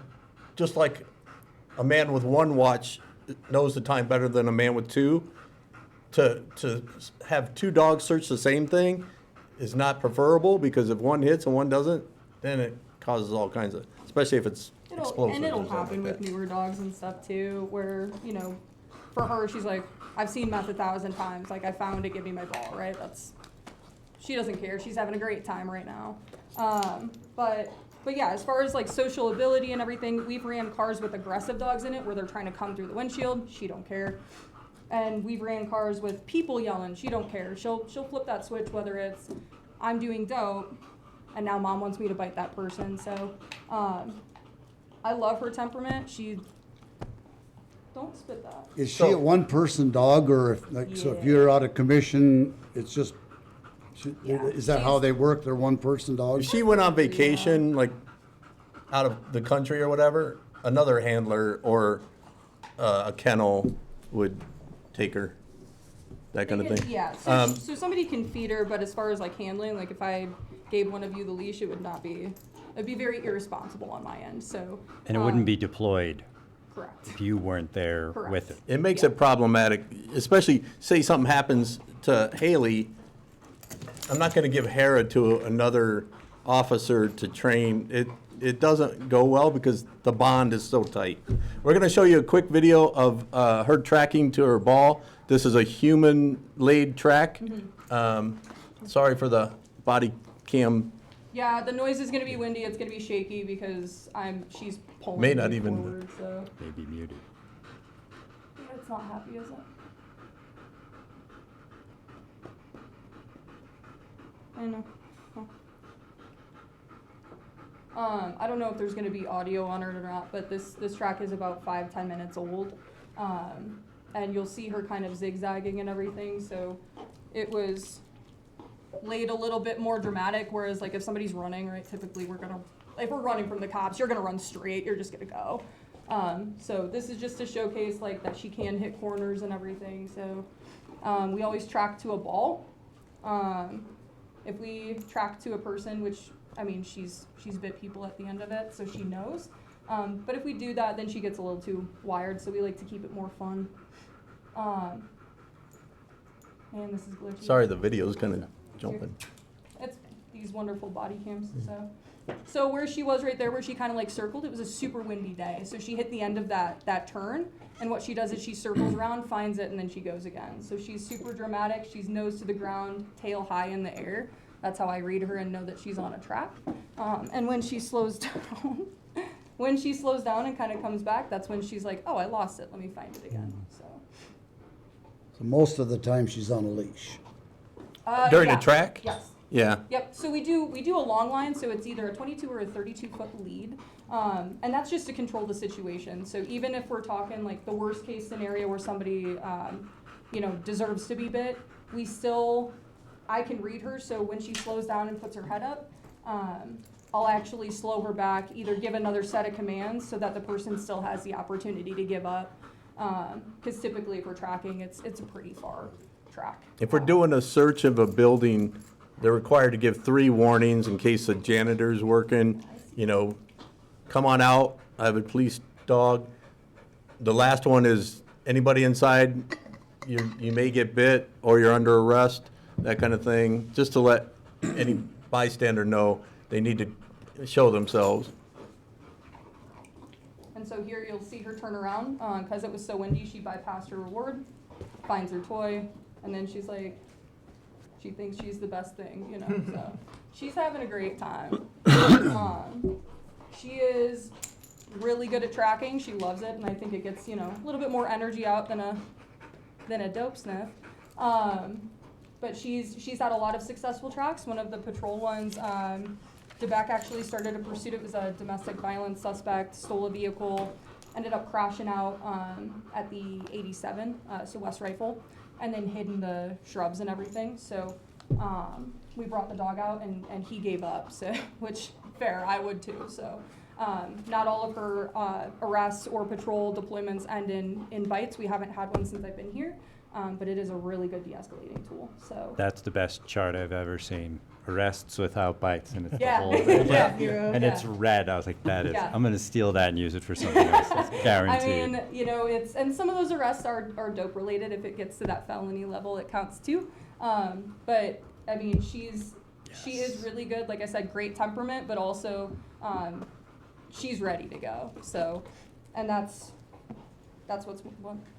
just like a man with 1 watch knows the time better than a man with 2, to have 2 dogs search the same thing is not preferable, because if one hits and one doesn't, then it causes all kinds of, especially if it's explosive. And it'll or something happen like with that. newer dogs and stuff too, where, you know, for her, she's like, I've seen meth 1,000 times. Like, I found it, give me my ball, right? She doesn't care. She's having a great time right now. But yeah, as far as like social ability and everything, we've ran cars with aggressive dogs in it where they're trying to come through the windshield. She don't care. And we've ran cars with people yelling. She don't care. She'll flip that switch, whether it's I'm doing dope and now mom wants me to bite that person. So I love her temperament. Don't spit that. Is she a one-person dog, or so if you're out of commission, it's just, is that how they work? They're one-person If dogs? she went on vacation, like out of the country or whatever, another handler or a kennel would take her, that kind of thing. Yeah, so somebody can feed her, but as far as like handling, like if I gave one of you the leash, it'd be very irresponsible on my end, so. And it wouldn't be deployed Correct. if you weren't there Correct. with it. It makes it problematic, especially say something happens to Haley. I'm not gonna give Hera to another officer to train. It doesn't go well because the bond is so tight. We're gonna show you a quick video of her tracking to her ball. This is a human-laid track. Sorry for the body cam. Yeah, the noise is gonna be windy, it's gonna be shaky because she's pulling May me not even- forward, so. Maybe muted. It's not happy, is it? I know. Huh. I don't know if there's gonna be audio on it or not, but this track is about 5-10 minutes old. And you'll see her kind of zigzagging and everything, so it was laid a little bit more dramatic, whereas like if somebody's running, right, typically if we're running from the cops, you're gonna run straight, you're just gonna go. So this is just to showcase like that she can hit corners and everything, so we always track to a ball. If we track to a person, which, I mean, she's bit people at the end of it, so she knows. But if we do that, then she gets a little too wired, so we like to keep it more fun. And this is glitchy. Sorry, the video's kind of jumping. It's these wonderful body cams. So where she was right there, where she kind of like circled, it was a super windy day. So she hit the end of that turn, and what she does is she circles around, finds it, and then she goes again. So she's super dramatic. She's nose to the ground, tail high in the air. That's how I read her and know that she's on a track. And when she slows down, and kind of comes back, that's when she's like, oh, I lost it. Let me find it again. So most of the time she's on a leash. During yeah. the track? Yes. Yeah. Yep. So we do a long line, so it's either a 22 or a 32-foot lead, and that's just to control the situation. So even if we're talking like the worst case scenario where somebody, deserves to be bit, I can read her. So when she slows down and puts her head up, I'll actually slow her back, either give another set of commands so that the person still has the opportunity to give up. Because typically if we're tracking, it's a pretty far track. If we're doing a search of a building, they're required to give 3 warnings in case the janitor's working, come on out, I have a police dog. The last one is anybody inside, you may get bit or you're under arrest, that kind of thing, just to let any bystander know they need to show themselves. And so here you'll see her turn around, because it was so windy, she bypassed her reward, finds her toy, and then she's like, she thinks she's the best thing, so she's having a great time. She is really good at tracking, she loves it, and I think it gets, a little bit more energy out than a dope sniff. But she's had a lot of successful tracks. One of the patrol ones, DeBeck actually started a pursuit. It was a domestic violence suspect, stole a vehicle, ended up crashing out at the 87, so West Rifle, and then hid in the shrubs and everything. So we brought the dog out, and he gave up, so which, fair, I would too. So not all of her arrests or patrol deployments end in bites. We haven't had one since I've been here. But it is a really good de-escalating tool, so. That's the best chart I've ever seen. Arrests without bites, and it's Yeah. the whole thing. Yeah. And it's red. I was like, Yeah. I'm gonna steal that and use it for something else. That's guaranteed. I mean, and some of those arrests are dope related. If it gets to that felony level, it counts too. But I mean, she is really good. Like I said, great temperament, but also she's ready to go. So, and that's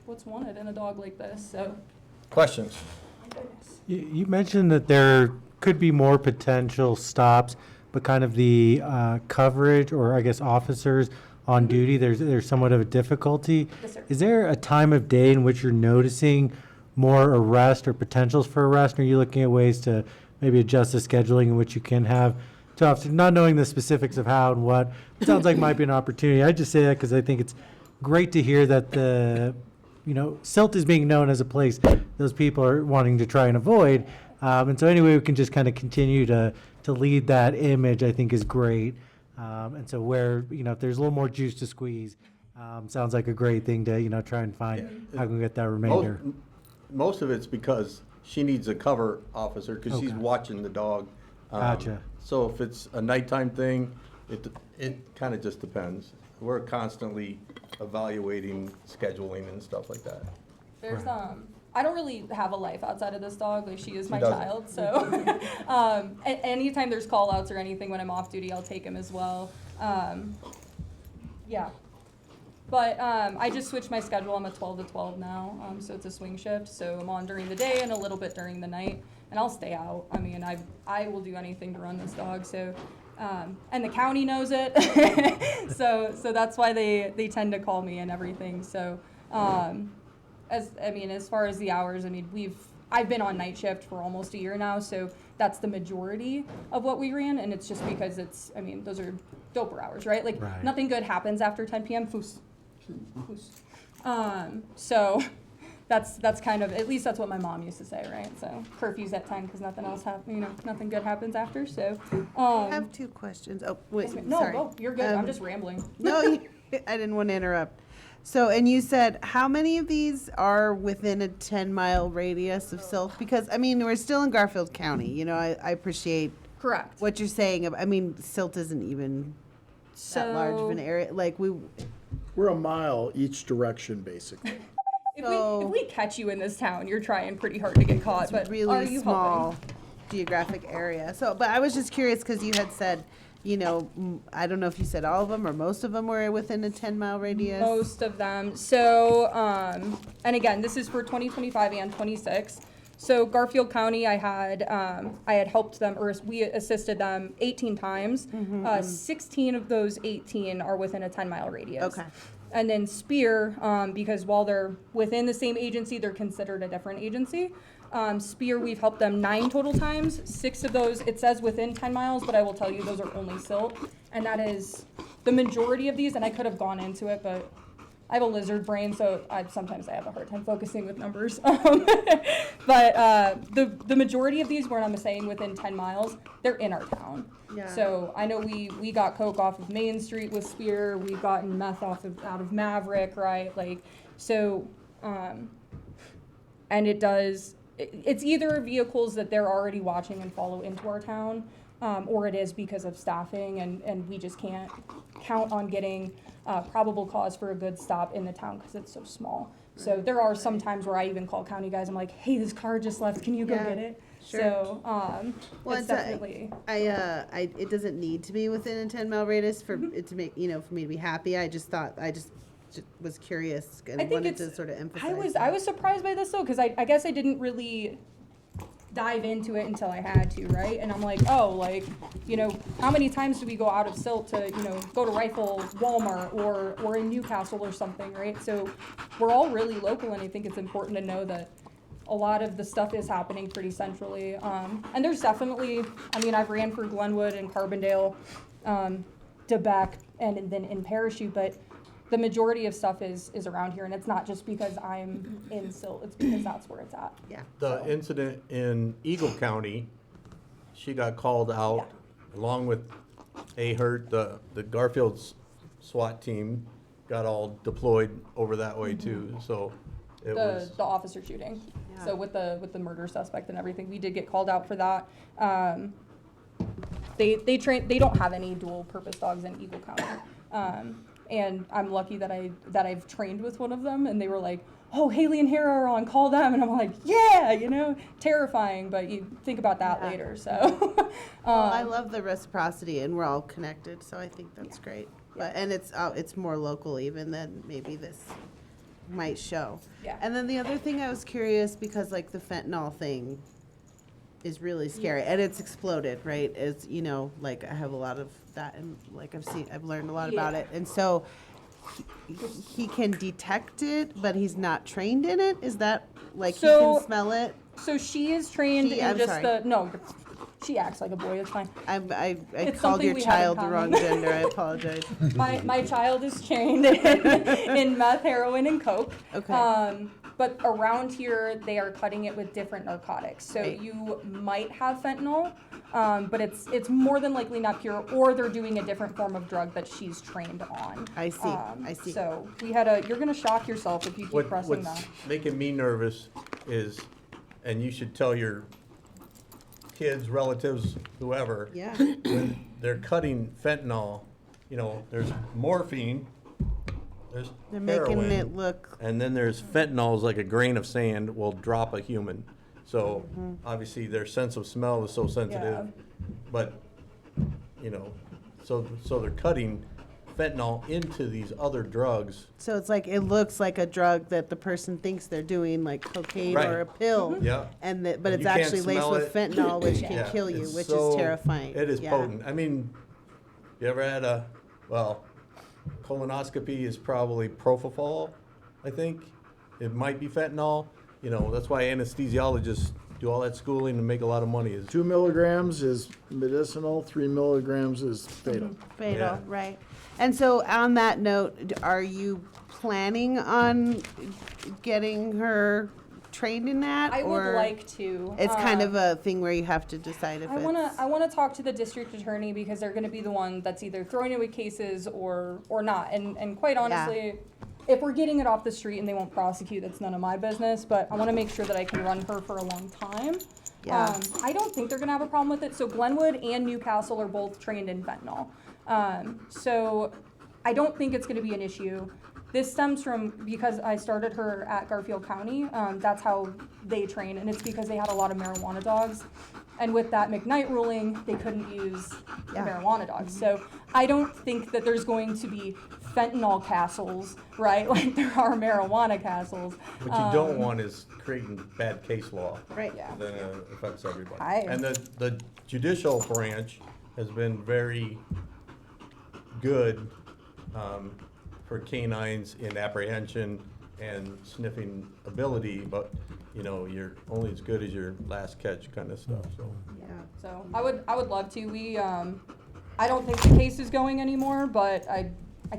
what's wanted in a dog like this. So, Questions? You mentioned that there could be more potential stops, but kind of the coverage, or I guess officers on duty, there's somewhat of a difficulty. Yes, sir. Is there a time of day in which you're noticing more arrest or potentials for arrest? Or are you looking at ways to maybe adjust the scheduling in which you can have two officers, not knowing the specifics of how and what? It sounds like might be an opportunity. I just say that because I think it's great to hear that Silt is being known as a place those people are wanting to try and avoid. And so anyway, we can just kind of continue to lead that image, I think is great. And so where, if there's a little more juice to squeeze, sounds like a great thing to, try and find how can we get that remainder. Most of it's because she needs a cover officer because she's Okay. watching the dog. Gotcha. So if it's a nighttime thing, it kind of just depends. We're constantly evaluating scheduling and stuff like that. there's I don't really have a life outside of this dog. Like, she is my doesn't. child. So anytime there's call outs or anything when I'm off duty, I'll take him as well. Yeah. But I just switched my schedule. I'm a 12 to 12 now. So it's a swing shift. So I'm on during the day and a little bit during the night. And I'll stay out. I mean, I will do anything to run this dog. So, and the county knows it. so that's why they tend to call me and everything. So, as far as the hours, I've been on night shift for almost a year now, so that's the majority of what we ran, and it's just because those are doper hours, right? Like, Right. Nothing good happens after 10 p.m. Foos. So that's kind of, at least that's what my mom used to say, right? So curfew's at 10 because nothing else nothing good happens after. So I have two questions. Oh, wait, no, sorry. go, you're good. I'm just rambling. No, I didn't want to interrupt. So, and you said, how many of these are within a 10-mile radius of Silt? Because, we're still in Garfield County. I appreciate Correct. what you're saying. Silt isn't even that large of an area. Like, We're a mile each direction, basically. If we catch you in this town, you're trying pretty hard to get caught, but are really you small helping? geographic area. So, but I was just curious because you had said, you know, I don't know if you said all of them or most of them were within a 10-mile radius. Most of them. So, and again, this is for 2025 and 26. So Garfield County, I had helped them, or we assisted them 18 times. 16 of those 18 are within a 10-mile radius. Okay. And then Spear, because while they're within the same agency, they're considered a different agency. Spear, we've helped them 9 total times. 6 of those, it says within 10 miles, but I will tell you those are only Silt. And that is the majority of these, and I could have gone into it, but I have a lizard brain, so sometimes I have a hard time focusing with numbers. But the majority of these, where I'm saying within 10 miles, they're in our town. Yeah. So I know we got coke off of Main Street with Spear. We've gotten meth out of Maverick, right? Like, so, and it's either vehicles that they're already watching and follow into our town, or it is because of staffing, and we just can't count on getting probable cause for a good stop in the town because it's so small. So there are some times where I even call county guys. I'm like, hey, this car just left. Can you go get it? Sure. So Well, it's definitely. It doesn't need to be within a 10-mile radius for it to make, for me to be happy. I just was curious and I think wanted to sort of emphasize. I was surprised by this though, because I guess I didn't really dive into it until I had to, right? And I'm like, oh, like, how many times do we go out of Silt to, go to Rifle, Walmart, or in Newcastle or something, right? So we're all really local, and I think it's important to know that a lot of the stuff is happening pretty centrally. And there's definitely, I've ran for Glenwood and Carbondale, DeBeck, and then in Parachute, but the majority of stuff is around here, and it's not just because I'm in Silt, it's because that's where it's at. Yeah. The incident in Eagle County, she got called out along with Ahert, the Garfield's SWAT team got all deployed over that way too, so it was. The officer shooting. Yeah. So with the murder suspect and everything, we did get called out for that. They don't have any dual purpose dogs in Eagle County. And I'm lucky that I've trained with one of them, and they were like, oh, Haley and Hera are on, call them. And I'm like, yeah, terrifying, but you think about that later, so. Well, I love the reciprocity, and we're all connected, so I think that's great. But, and it's more local even than maybe this might show. Yeah. And then the other thing I was curious, because like the fentanyl thing is really scary, and it's exploded, right? It's, like I have a lot of that, and like I've learned a lot about it, and so he can detect it, but he's not trained in it. Is that like he can smell it? So she is trained in just sorry. she acts like a boy. It's fine. I It's called something your we have in child the wrong common. gender. I apologize. My child is trained in meth, heroin, and coke. Okay. But around here, they are cutting it with different narcotics. So Right. you might have fentanyl, but it's more than likely not pure, or they're doing a different form of drug that she's trained on. I see. So you're gonna shock yourself if you keep pressing What's that. making me nervous is, and you should tell your kids, relatives, whoever, Yeah. when they're cutting fentanyl, there's morphine, there's They're making heroin, it look. and then there's fentanyl is like a grain of sand will drop a human. So Mm-hmm. obviously their sense of smell is so sensitive, but so they're cutting fentanyl into these other drugs. So it's like it looks like a drug that the person thinks they're doing, like cocaine Right. or a pill. Yeah. And but And it's you can't actually laced smell with it. fentanyl, which can Yeah, kill you, it's which so- is terrifying. It is Yeah. potent. You ever had colonoscopy is probably propofol, I think. It might be fentanyl. That's why anesthesiologists do all that schooling and make a lot of money. 2 milligrams is medicinal, 3 milligrams is fatal. Fatal, Yeah. right. And so on that note, are you planning on getting her trained in that? I would or like to. It's kind of a thing where you have to decide if I wanna talk to the district attorney, because they're gonna be the one that's either throwing away cases or not. And quite honestly, if we're getting it off the street and they won't prosecute, that's none of my business. But I wanna make sure that I can run her for a long time. Yeah. I don't think they're gonna have a problem with it. So Glenwood and Newcastle are both trained in fentanyl. So I don't think it's gonna be an issue. This stems from, because I started her at Garfield County, that's how they train, and it's because they had a lot of marijuana dogs. And with that McKnight ruling, they couldn't use the marijuana dogs. So I don't think that there's going to be fentanyl castles, right, like there are marijuana castles. What you don't want is creating bad case law. Right. Yeah. That affects everybody. I- And the judicial branch has been very good for canines in apprehension and sniffing ability, but, you know, you're only as good as your last catch kind of stuff, so. Yeah. So I would love to. I don't think the case is going anymore, but I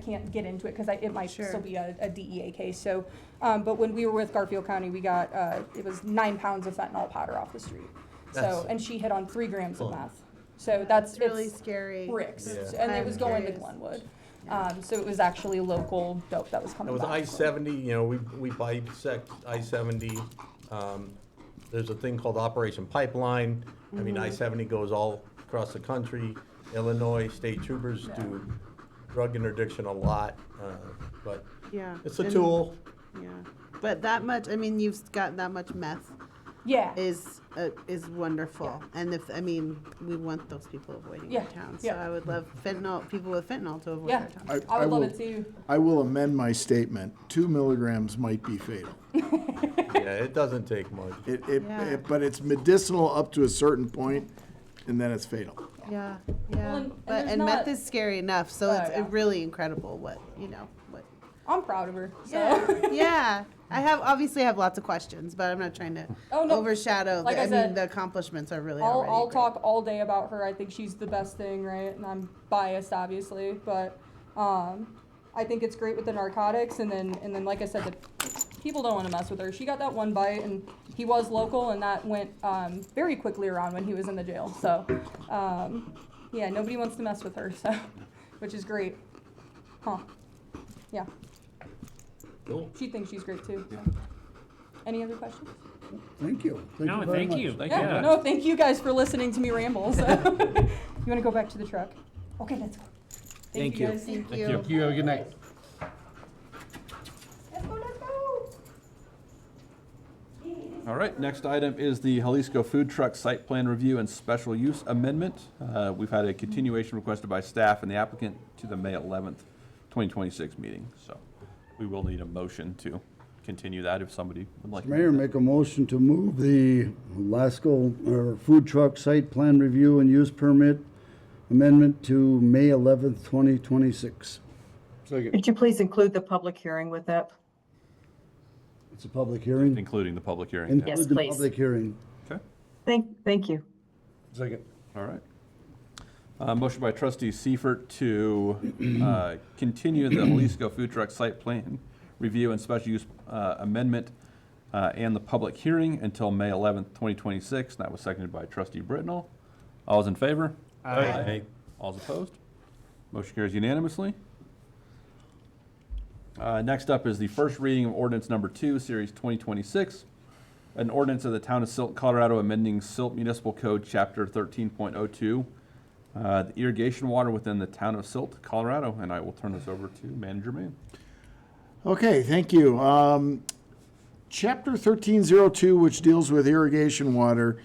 can't get into it because it might Sure. still be a DEA case. So, but when we were with Garfield County, we got, it was 9 pounds of fentanyl powder off the street. So, That's- and she hit on 3 grams of Fun. meth. So that's It's really it's scary. bricks, Yeah. and it I'm was going to curious. Glenwood. So it was actually local dope that was It coming was back. I-70, you know, we bisect I-70. There's a thing called Operation Pipeline. I mean, I-70 goes all across the country. Illinois state troopers do drug interdiction a lot, but Yeah. it's a And- tool. Yeah. But that much, I mean, you've got that much meth Yeah. is wonderful. And we want those people avoiding Yeah. our town. So Yeah. I would love people with fentanyl to avoid Yeah. our town. I would love will- it too. I will amend my statement. 2 milligrams might be fatal. Yeah, it doesn't take much. Yeah. But it's medicinal up to a certain point, and then it's fatal. Yeah, Well, yeah. and But there's and not- meth is scary enough, so Oh, it's yeah. really incredible what. I'm proud of her. So. Yeah, yeah. I have lots of questions, but I'm not trying to Oh, no. overshadow. Like I said, the accomplishments are really I'll already great. talk all day about her. I think she's the best thing, right? And I'm biased, obviously, but I think it's great with the narcotics. And then, like I said, the people don't want to mess with her. She got that one bite, and he was local, and that went very quickly around when he was in the jail. So, yeah, nobody wants to mess with her. So, which is great, huh? Yeah. Cool. She thinks she's great too. So. Any other questions? Thank you. No, very thank much. you. Thank Yeah, you. no, thank you guys for listening to me ramble. So. You want to go back to the truck? Okay, let's go. Thank you. Guys. Thank you. you. You have a good night. Let's go, let's go. All right, next item is the Jalisco Food Truck Site Plan Review and Special Use Amendment. We've had a continuation requested by staff and the applicant to the May 11th, 2026 meeting. So we will need a motion to continue that if somebody would like. to do Mayor, that. make a motion to move the Lasco, or food truck site plan review and use permit amendment to May 11th, 2026. Could you please include the public hearing with that? It's a public hearing. Including the public hearing. yeah. Yes, Include the please. public hearing. Okay, Thank you. all right. Motion by trustee Seifert to continue the Jalisco Food Truck Site Plan Review and Special Use Amendment and the public hearing until May 11th, 2026. That was seconded by trustee Britnell. All's in favor? Aye. All's opposed? Motion carries unanimously. Next up is the first reading of ordinance number 2, series 2026. An ordinance of the town of Silt, Colorado, amending Silt Municipal Code, chapter 13.02, the irrigation water within the town of Silt, Colorado. And I will turn this over to Manager Mann. Okay, thank you. Chapter 1302, which deals with irrigation water,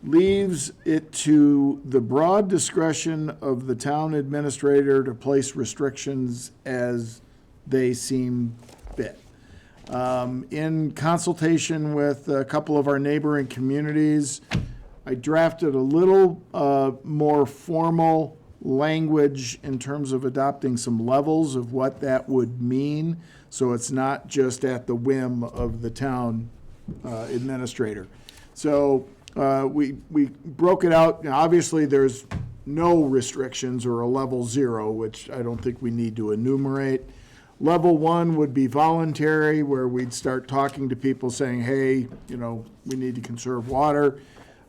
leaves it to the broad discretion of the town administrator to place restrictions as they seem fit. In consultation with a couple of our neighboring communities, I drafted a little more formal language in terms of adopting some levels of what that would mean, so it's not just at the whim of the town administrator. So we broke it out. Now, obviously, there's no restrictions or a level 0, which I don't think we need to enumerate. Level 1 would be voluntary, where we'd start talking to people saying, hey, we need to conserve water.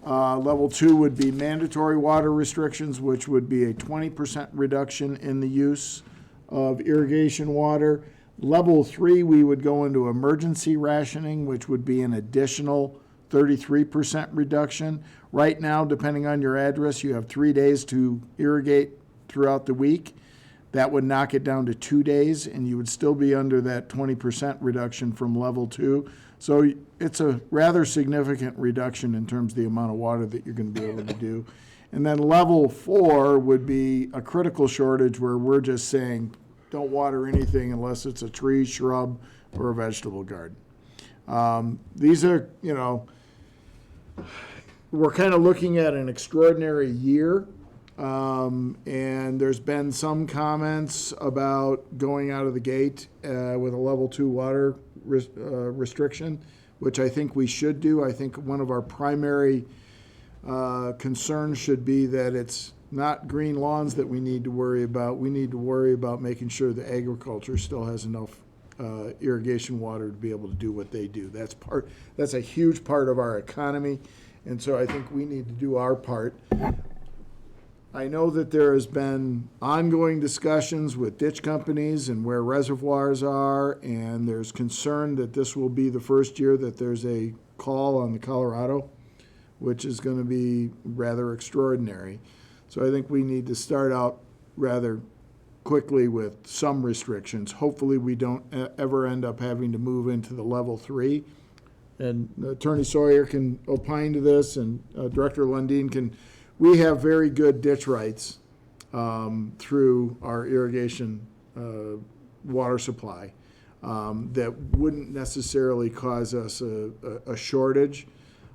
Level 2 would be mandatory water restrictions, which would be a 20% reduction in the use of irrigation water. Level 3, we would go into emergency rationing, which would be an additional 33% reduction. Right now, depending on your address, you have 3 days to irrigate throughout the week. That would knock it down to 2 days, and you would still be under that 20% reduction from level 2. So it's a rather significant reduction in terms of the amount of water that you're going to be able to do. And then level 4 would be a critical shortage where we're just saying, don't water anything unless it's a tree, shrub, or a vegetable garden. These are, we're kind of looking at an extraordinary year. And there's been some comments about going out of the gate with a level 2 water restriction, which I think we should do. I think one of our primary concerns should be that it's not green lawns that we need to worry about. We need to worry about making sure that agriculture still has enough irrigation water to be able to do what they do. That's a huge part of our economy, and so I think we need to do our part. I know that there has been ongoing discussions with ditch companies and where reservoirs are, and there's concern that this will be the first year that there's a call on the Colorado, which is going to be rather extraordinary. So I think we need to start out rather quickly with some restrictions. Hopefully we don't ever end up having to move into the level 3. And Attorney Sawyer can opine to this, and Director Lundin can. We have very good ditch rights through our irrigation water supply that wouldn't necessarily cause us a shortage.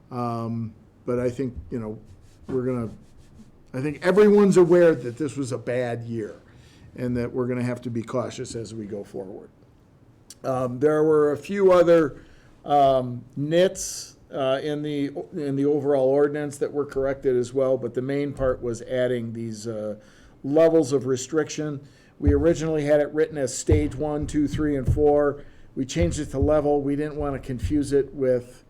But I think, I think everyone's aware that this was a bad year and that we're going to have to be cautious as we go forward. There were a few other nits in the overall ordinance that were corrected as well, but the main part was adding these levels of restriction. We originally had it written as stage 1, 2, 3, and 4. We changed it to level. We didn't want to confuse it with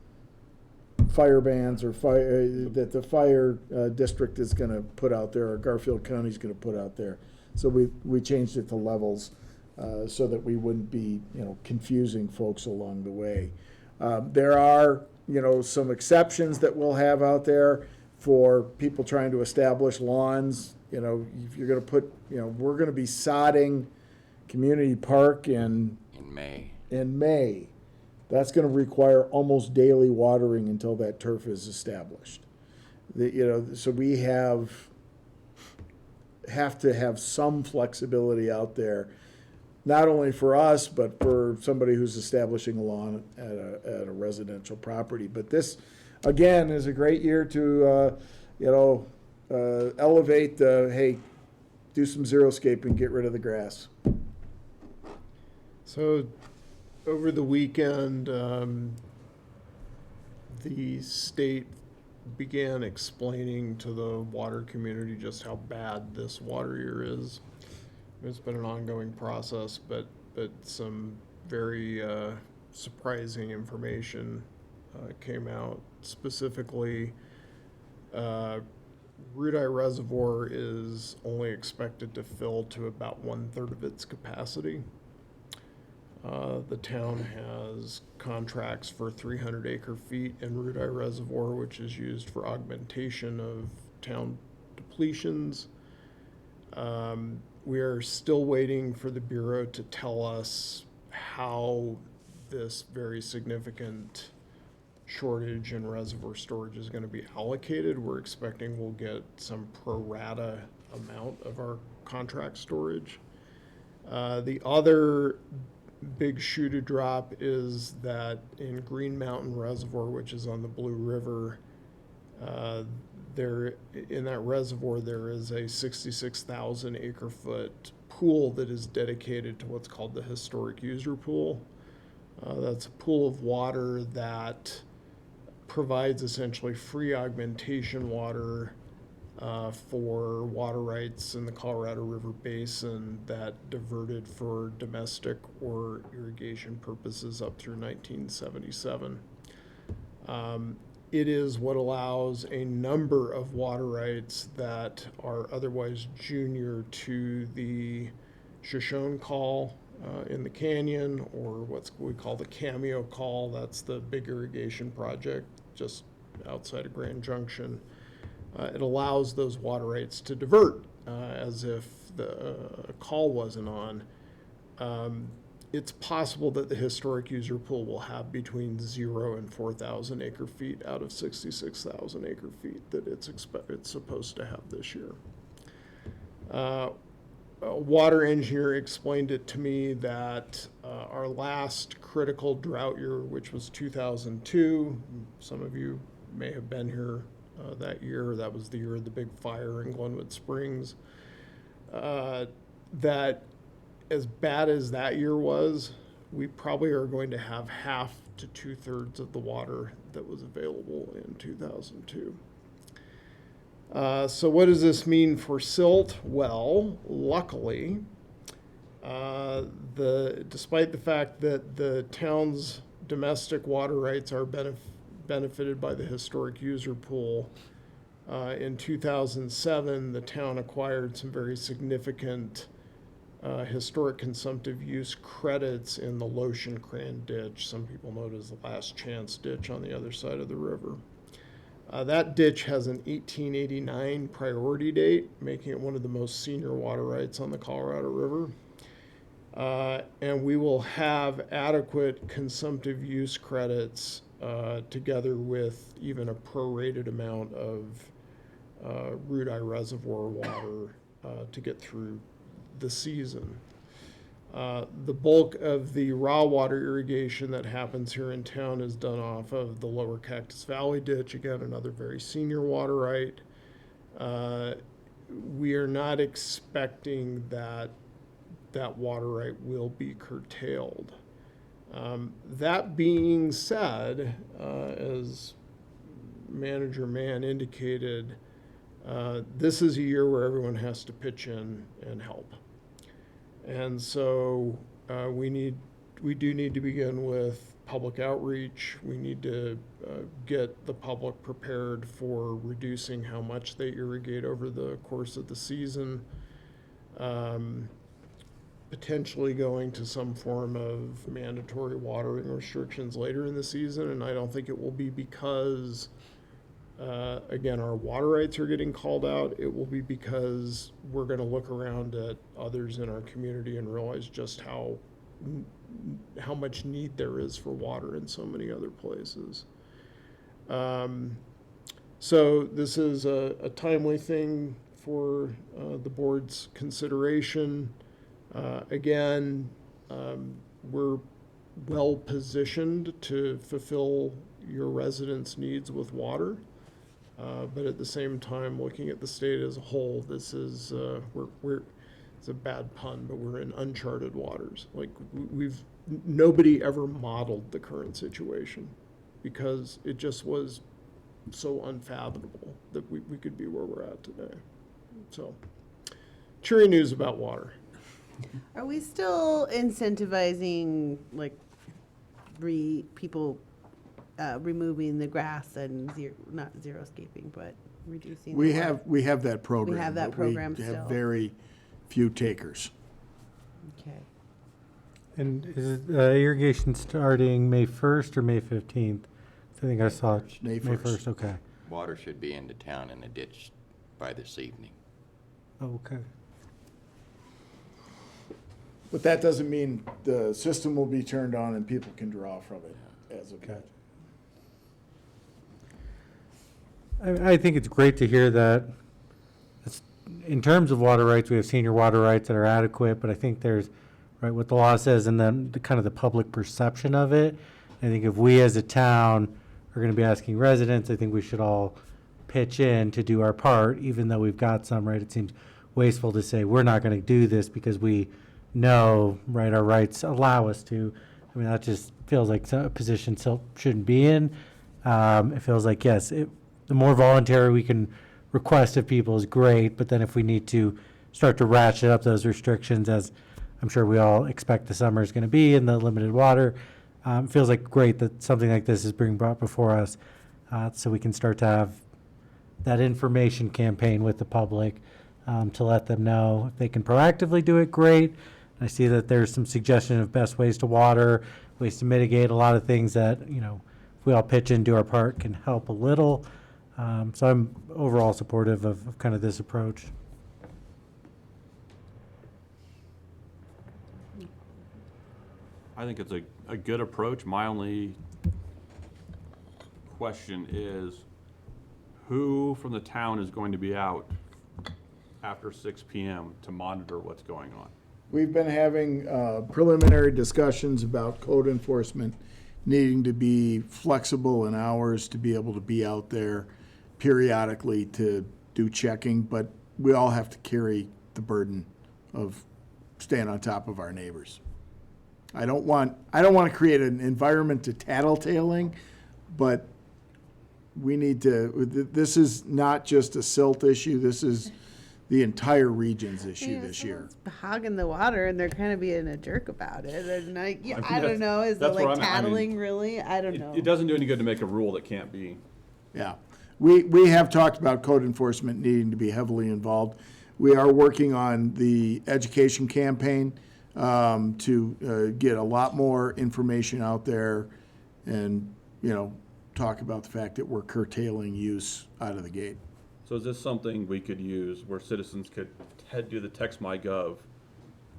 fire bans or fire that the fire district is going to put out there, or Garfield County is going to put out there. So we changed it to levels so that we wouldn't be confusing folks along the way. There are some exceptions that we'll have out there for people trying to establish lawns. If you're going to put, we're going to be sodding Community Park in May. That's going to require almost daily watering until that turf is established. So we have to have some flexibility out there, not only for us, but for somebody who's establishing a lawn at a residential property. But this, again, is a great year to, elevate the, hey, do some xeriscape and get rid of the grass. So, over the weekend, the state began explaining to the water community just how bad this water year is. It's been an ongoing process, but some very surprising information came out. Specifically, Root Eye Reservoir is only expected to fill to about 1/3 of its capacity. The town has contracts for 300 acre-feet in Root Eye Reservoir, which is used for augmentation of town depletions. We are still waiting for the Bureau to tell us how this very significant shortage in reservoir storage is going to be allocated. We're expecting we'll get some pro rata amount of our contract storage. The other big shoe to drop is that in Green Mountain Reservoir, which is on the Blue River, in that reservoir there is a 66,000 acre-foot pool that is dedicated to what's called the historic user pool. That's a pool of water that provides essentially free augmentation water for water rights in the Colorado River Basin that diverted for domestic or irrigation purposes up through 1977. It is what allows a number of water rights that are otherwise junior to the Shoshone Call in the canyon, or what we call the Cameo Call. That's the big irrigation project just outside of Grand Junction. It allows those water rights to divert as if the call wasn't on. It's possible that the historic user pool will have between 0 and 4,000 acre feet out of 66,000 acre feet that it's supposed to have this year. A water engineer explained it to me that our last critical drought year, which was 2002, some of you may have been here that year. That was the year of the big fire in Glenwood Springs. That as bad as that year was, we probably are going to have half to 2/3 of the water that was available in 2002. So what does this mean for Silt? Well, luckily, despite the fact that the town's domestic water rights are benefited by the historic user pool, in 2007, the town acquired some very significant historic consumptive use credits in the Lotion Cran ditch. Some people know it as the Last Chance ditch on the other side of the river. That ditch has an 1889 priority date, making it one of the most senior water rights on the Colorado River. And we will have adequate consumptive use credits together with even a prorated amount of Root Eye Reservoir water to get through the season. The bulk of the raw water irrigation that happens here in town is done off of the Lower Cactus Valley Ditch, again, another very senior water right. We are not expecting that water right will be curtailed. That being said, as Manager Mann indicated, this is a year where everyone has to pitch in and help. And so we do need to begin with public outreach. We need to get the public prepared for reducing how much they irrigate over the course of the season. Potentially going to some form of mandatory watering restrictions later in the season. And I don't think it will be because again, our water rights are getting called out. It will be because we're going to look around at others in our community and realize just how much need there is for water in so many other places. So this is a timely thing for the board's consideration. Again, we're well positioned to fulfill your residents' needs with water. But at the same time, looking at the state as a whole, this is, it's a bad pun, but we're in uncharted waters. Like nobody ever modeled the current situation because it just was so unfathomable that we could be where we're at today. So, cheery news about water. Are we still incentivizing like people removing the grass and not xeriscaping, but reducing? We have that program. We have that but program we still. have very few takers. Okay. And is irrigation starting May 1st or May 15th? I think I saw it. May 1st. Okay. Water should be into town in the ditch by this evening. Oh, okay. But that doesn't mean the system will be turned on and people can draw from it as of yet. I think it's great to hear that in terms of water rights, we have senior water rights that are adequate, but I think there's, right, what the law says and then the kind of the public perception of it. I think if we as a town are going to be asking residents, I think we should all pitch in to do our part, even though we've got some, right? It seems wasteful to say we're not going to do this because we know, right, our rights allow us to. I mean, that just feels like a position Silt shouldn't be in. It feels like, yes, the more voluntary we can request of people is great, but then if we need to start to ratchet up those restrictions, as I'm sure we all expect the summer is going to be in the limited water, it feels like great that something like this is being brought before us, so we can start to have that information campaign with the public to let them know if they can proactively do it, great. I see that there's some suggestion of best ways to water, ways to mitigate, a lot of things that, you know, if we all pitch in, do our part, can help a little. So I'm overall supportive of kind of this approach. I think it's a good approach. My only question is, who from the town is going to be out after 6 PM to monitor what's going on? We've been having preliminary discussions about code enforcement needing to be flexible in hours to be able to be out there periodically to do checking, but we all have to carry the burden of staying on top of our neighbors. I don't want to create an environment to tattletaling, but we need to, this is not just a Silt issue, this is the entire region's issue this year. Hogging the water and they're kind of being a jerk about it. And like, yeah, I don't that's- know. Is it that's where like I'm at. I mean, tattling really? I don't know. It doesn't do any good to make a rule that can't be. Yeah, we have talked about code enforcement needing to be heavily involved. We are working on the education campaign to get a lot more information out there and, talk about the fact that we're curtailing use out of the gate. So is this something we could use where citizens could do the text my gov,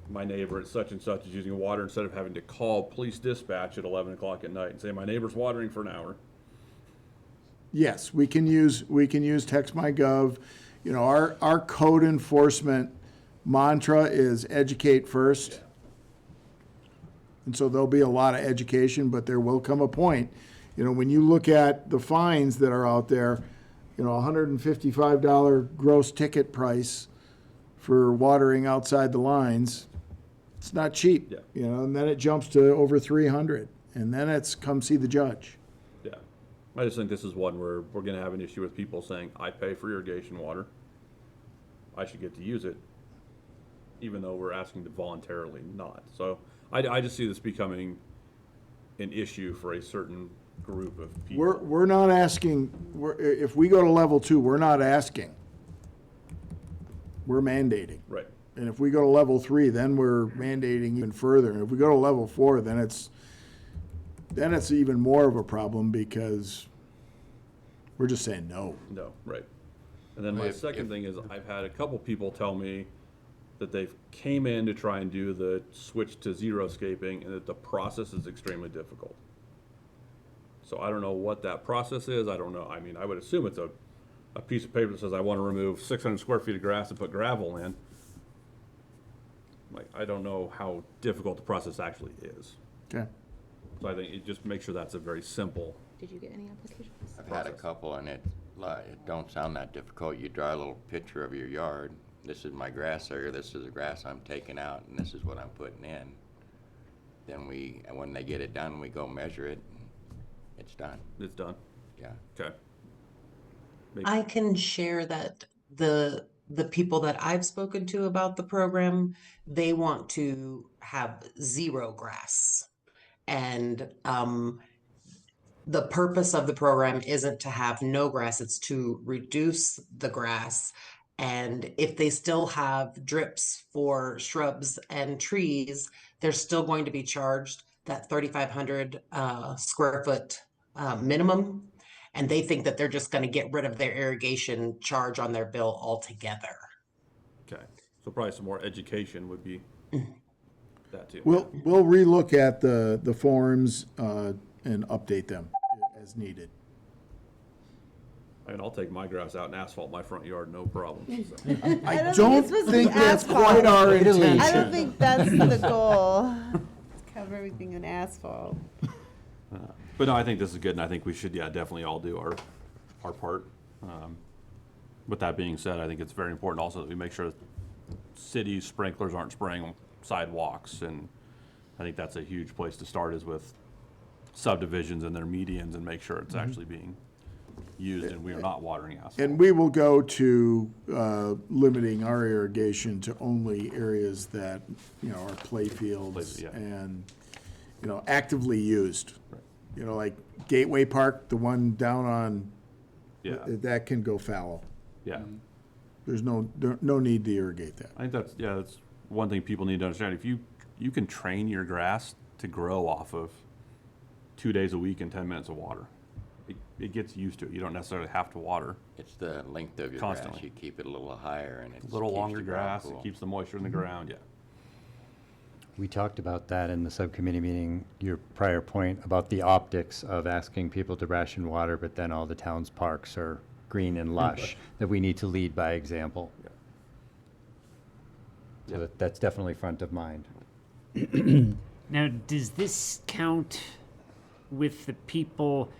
my neighbor at such and such is using water, instead of having to call police dispatch at 11 o'clock at night and say, my neighbor's watering for an hour? Yes, we can use text my gov. Our code enforcement mantra is educate first. And so there'll be a lot of education, but there will come a point, when you look at the fines that are out there, $155 gross ticket price for watering outside the lines, it's not cheap. Yeah. And then it jumps to over 300, and then it's come see the judge. Yeah. I just think this is one where we're gonna have an issue with people saying, I pay for irrigation water, I should get to use it, even though we're asking to voluntarily not. So I just see this becoming an issue for a certain group of people. We're not asking, if we go to level 2, we're not asking. We're mandating. Right. And if we go to level 3, then we're mandating even further. And if we go to level 4, then it's even more of a problem because we're just saying no. No, right. And then my second thing is, I've had a couple people tell me that they've came in to try and do the switch to zero-scaping and that the process is extremely difficult. So I don't know what that process is. I don't know. I mean, I would assume it's a piece of paper that says I want to remove 600 square feet of grass and put gravel in. Like, I don't know how difficult the process actually is. Okay. So I think it just make sure that's a very simple. Did you get any applications? I've had a couple, and it don't sound that difficult. You draw a little picture of your yard. This is my grass area, this is the grass I'm taking out, and this is what I'm putting in. Then when they get it done, we go measure it, and it's done. It's done. Yeah. Okay. Maybe. I can share that the people that I've spoken to about the program, they want to have zero grass. And the purpose of the program isn't to have no grass, it's to reduce the grass. And if they still have drips for shrubs and trees, they're still going to be charged that 3,500 square foot minimum. And they think that they're just going to get rid of their irrigation charge on their bill altogether. Okay. So probably some more education would be that too. We'll relook at the forms and update them as needed. I mean, I'll take my grass out and asphalt my front yard, no problem. So. I don't think that's quite our intention. I don't think that's the goal. Cover everything in asphalt. But no, I think this is good, and I think we should, definitely all do our part. With that being said, I think it's very important also that we make sure that city sprinklers aren't spraying sidewalks, and I think that's a huge place to start, is with subdivisions and their medians, and make sure it's actually being used and we are not watering asphalt. And we will go to limiting our irrigation to only areas that, are play fields and, actively used. Right. Like Gateway Park, the one down on, that can go fallow. Yeah. There's no need to irrigate that. I think that's one thing people need to understand. If you can train your grass to grow off of 2 days a week and 10 minutes of water. It gets used to it. You don't necessarily have to water. It's the length of your constantly. grass. You keep it a little higher, and it's a little keeps longer the ground grass. cool. It keeps the moisture in the ground. Yeah. We talked about that in the subcommittee meeting, your prior point about the optics of asking people to ration water, but then all the town's parks are green and lush, that we need to lead by example. So that's definitely front of mind. Now, does this count with the people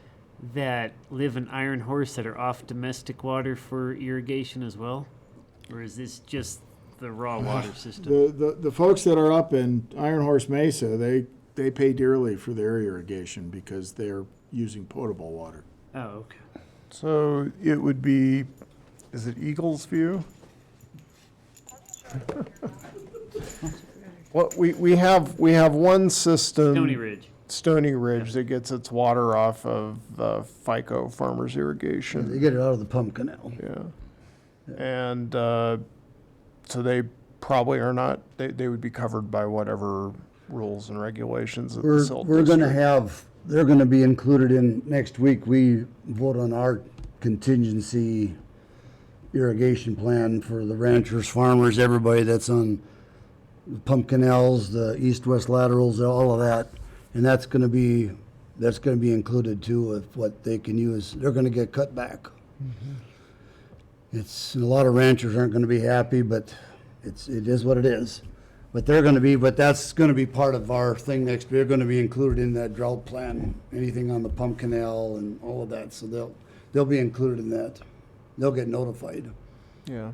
that live in Iron Horse that are off domestic water for irrigation as well? Or is this just the raw water system? The folks that are up in Iron Horse Mesa, they pay dearly for their irrigation because they're using potable water. Oh, okay. So it would be, is it Eagles View? Well, we have one system. Stony Ridge. Stony Ridge that gets its water off of FICO Farmers They Irrigation. get it out of the pump canal. Yeah. And so they probably are not, they would be covered by whatever rules and regulations of the Silt We're gonna district. have, they're gonna be included in, next week, we vote on our contingency irrigation plan for the ranchers, farmers, everybody that's on the pump canals, the east-west laterals, all of that. And that's gonna be included too with what they can use. They're gonna get cut back. It's, a lot of ranchers aren't gonna be happy, but it is what it is. But that's gonna be part of our thing next, they're gonna be included in that drought plan, anything on the pump canal and all of that, so they'll be included in that. They'll get notified. Yeah.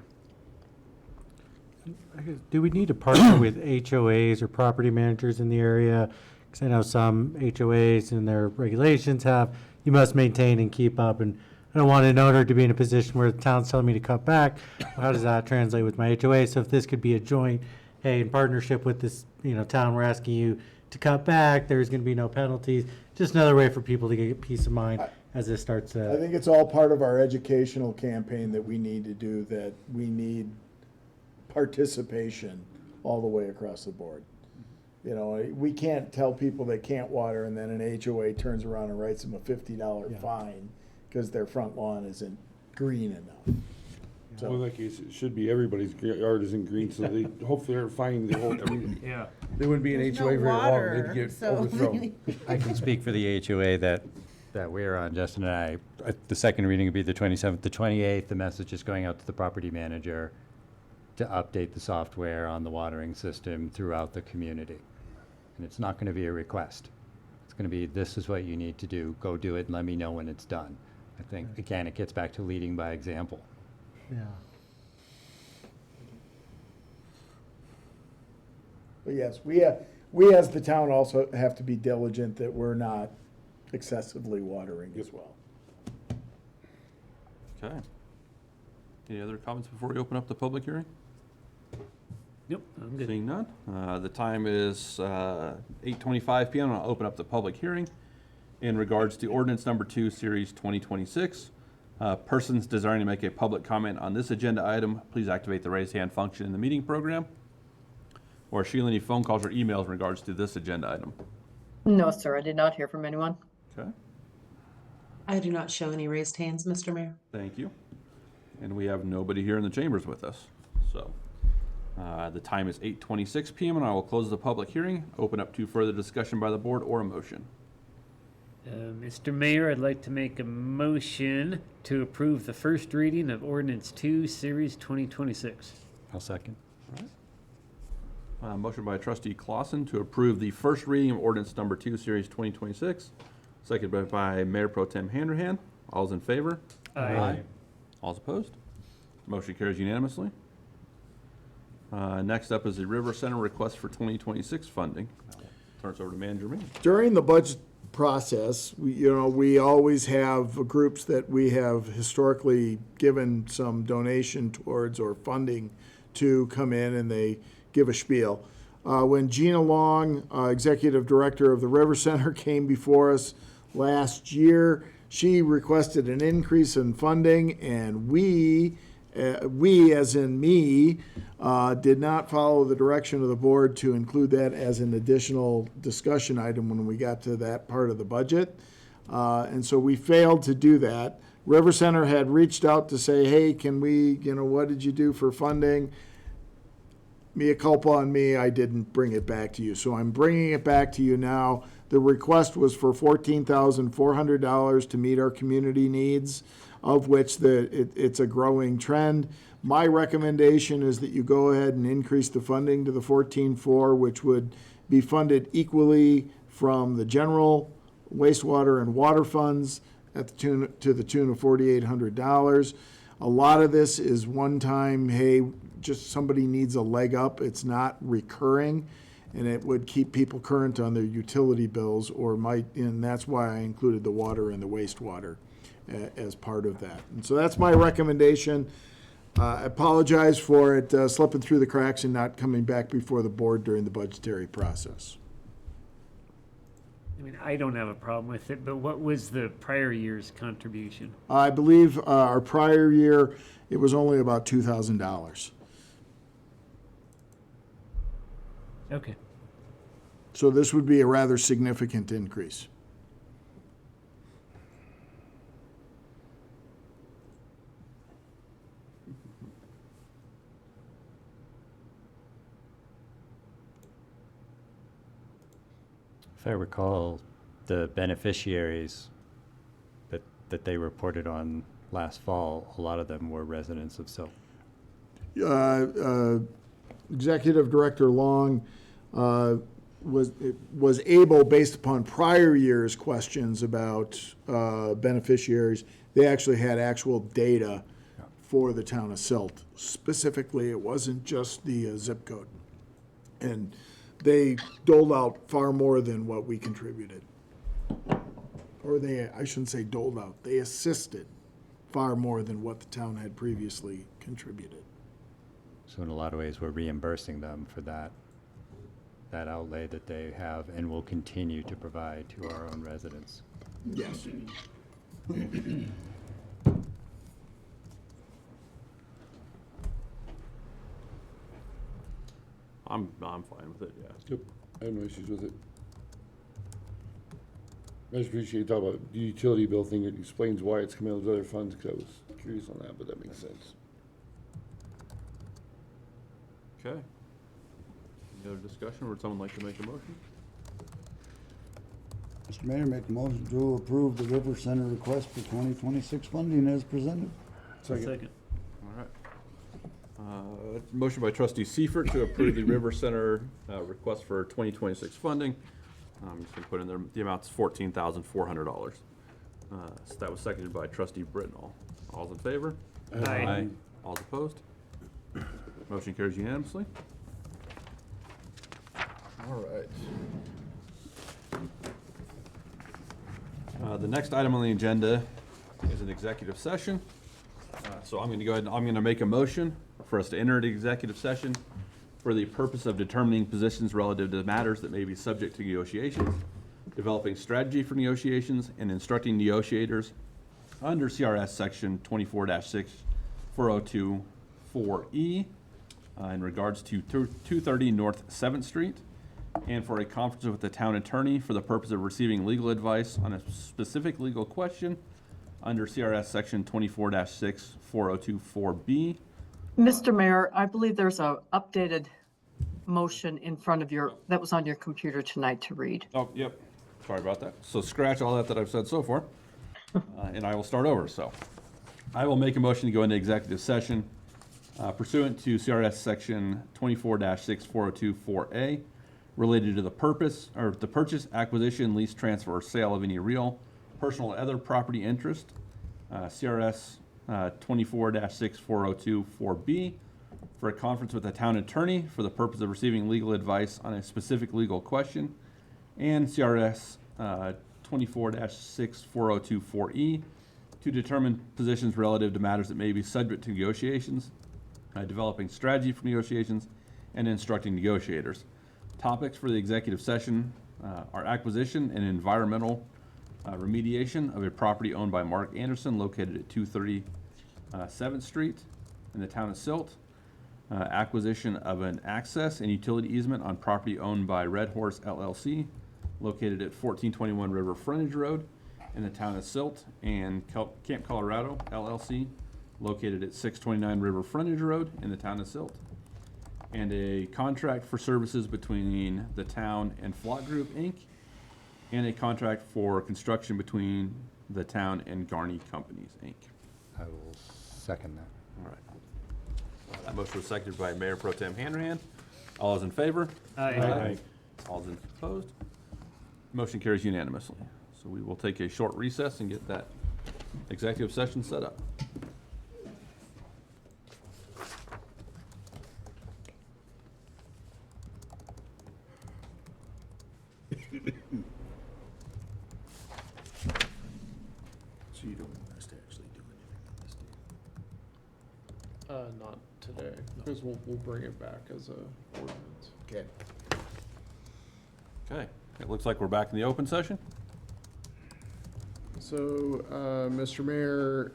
I guess, do we need to partner with HOAs or property managers in the area? Because I know some HOAs and their regulations have, you must maintain and keep up, and I don't want an owner to be in a position where the town's telling me to cut back. How does that translate with my HOA? So if this could be a joint, hey, in partnership with this, town, we're asking you to cut back, there's gonna be no penalties. Just another way for people to get peace of mind as this starts to. I think it's all part of our educational campaign that we need to do, that we need participation all the way across the board. We can't tell people they can't water and then an HOA turns around and writes them a $50 fine because their front lawn isn't green enough. Well, in that case, it should be everybody's yard isn't green, so they hopefully are finding the whole, Yeah. they wouldn't be an There's HOA no very long, water, they'd get so- overthrown. I can speak for the HOA that we're on, Justin and I. The second reading would be the 27th. The 28th, the message is going out to the property manager to update the software on the watering system throughout the community. And it's not going to be a request. It's going to be, this is what you need to do. Go do it and let me know when it's done. I think, again, it gets back to leading by example. Yeah. But yes, we as the town also have to be diligent that we're not excessively watering as well. Okay. Any other comments before we open up the public hearing? Nope, I'm good. Seeing none. The time is 8:25 PM. I'll open up the public hearing in regards to ordinance number 2, series 2026. Persons desiring to make a public comment on this agenda item, please activate the raise hand function in the meeting program. Or Sheila, any phone calls or emails in regards to this agenda item? No, sir, I did not hear from anyone. Okay, I do not show any raised hands, Mr. Mayor. thank you. And we have nobody here in the chambers with us, so. The time is 8:26 PM and I will close the public hearing, open up to further discussion by the board or a motion. Mr. Mayor, I'd like to make a motion to approve the first reading of ordinance 2, series 2026. I'll second. Motion by trustee Clausen to approve the first reading of ordinance number 2, series 2026. Seconded by Mayor Pro Tem Hanrahan. All's in favor? Aye. All's opposed? Motion carries unanimously. Next up is the River Center request for 2026 funding. Turn it over to Manager Meany. During the budget process, we always have groups that we have historically given some donation towards or funding to come in and they give a spiel. When Gina Long, Executive Director of the River Center, came before us last year, she requested an increase in funding, and we as in me, did not follow the direction of the board to include that as an additional discussion item when we got to that part of the budget. And so we failed to do that. River Center had reached out to say, hey, can we, what did you do for funding? mea culpa on me, I didn't bring it back to you. So I'm bringing it back to you now. The request was for $14,400 to meet our community needs, of which it's a growing trend. My recommendation is that you go ahead and increase the funding to the 14.4, which would be funded equally from the general wastewater and water funds to the tune of $4,800. A lot of this is one-time, hey, just somebody needs a leg up. It's not recurring, and it would keep people current on their utility bills, and that's why I included the water and the wastewater as part of that. And so that's my recommendation. I apologize for it slipping through the cracks and not coming back before the board during the budgetary process. I mean, I don't have a problem with it, but what was the prior year's contribution? I believe our prior year, it was only about $2,000. Okay. So this would be a rather significant increase. If I recall, the beneficiaries that they reported on last fall, a lot of them were residents of Silt. Executive Director Long was able, based upon prior year's questions about beneficiaries, they actually had actual data for the town of Silt. Specifically, it wasn't just the zip code. And they doled out far more than what we contributed. Or I shouldn't say doled out, they assisted far more than what the town had previously contributed. So in a lot of ways, we're reimbursing them for that outlay that they have and will continue to provide to our own residents. Yes. I'm fine with it, yeah. Yep, I have no issues with it. I just appreciate you talking about the utility bill thing. It explains why it's coming out of those other funds, because I was curious on that, but that makes sense. Okay. Any other discussion, or would someone like to make a motion? Mr. Mayor, make a motion to approve the River Center request for 2026 funding as presented. Second. All right. Motion by trustee Seifert to approve the River Center request for 2026 funding. I'm just gonna put in there, the amount's $14,400. So that was seconded by trustee Britnall. All's in favor? Aye. All's opposed? Motion carries unanimously. All right. The next item on the agenda is an executive session. So I'm going to go ahead and I'm going to make a motion for us to enter the executive session for the purpose of determining positions relative to matters that may be subject to negotiations, developing strategy for negotiations, and instructing negotiators under CRS section 24-6 4024E in regards to 230 North 7th Street, and for a conference with the town attorney for the purpose of receiving legal advice on a specific legal question under CRS section 24-6 4024B. Mr. Mayor, I believe there's a updated motion in front of that was on your computer tonight to read. Oh, yep. Sorry about that. So scratch all that I've said so far, and I will start over. So I will make a motion to go into executive session pursuant to CRS section 24-6 4024A related to the purpose or the purchase, acquisition, lease, transfer, or sale of any real, personal, or other property interest, CRS 24-6 4024B, for a conference with the town attorney for the purpose of receiving legal advice on a specific legal question, and CRS 24-6 4024E, to determine positions relative to matters that may be subject to negotiations, developing strategy for negotiations, and instructing negotiators. Topics for the executive session are acquisition and environmental remediation of a property owned by Mark Anderson located at 230 7th Street in the town of Silt, acquisition of an access and utility easement on property owned by Red Horse LLC located at 1421 River Frontage Road in the town of Silt, and Camp Colorado LLC located at 629 River Frontage Road in the town of Silt. and a contract for services between the town and Flock Group, Inc., and a contract for construction between the town and Garney Companies, Inc. I will second that. All right. That motion was seconded by Mayor Pro Tem Hanrahan. All those in favor? Aye. All those opposed? Motion carries unanimously. So we will take a short recess and get that executive session set up. So you don't want us to actually do anything on this, Not today, because we'll bring it back as a ordinance. Okay. Okay, it looks like we're back in the open session. So, Mr. Mayor,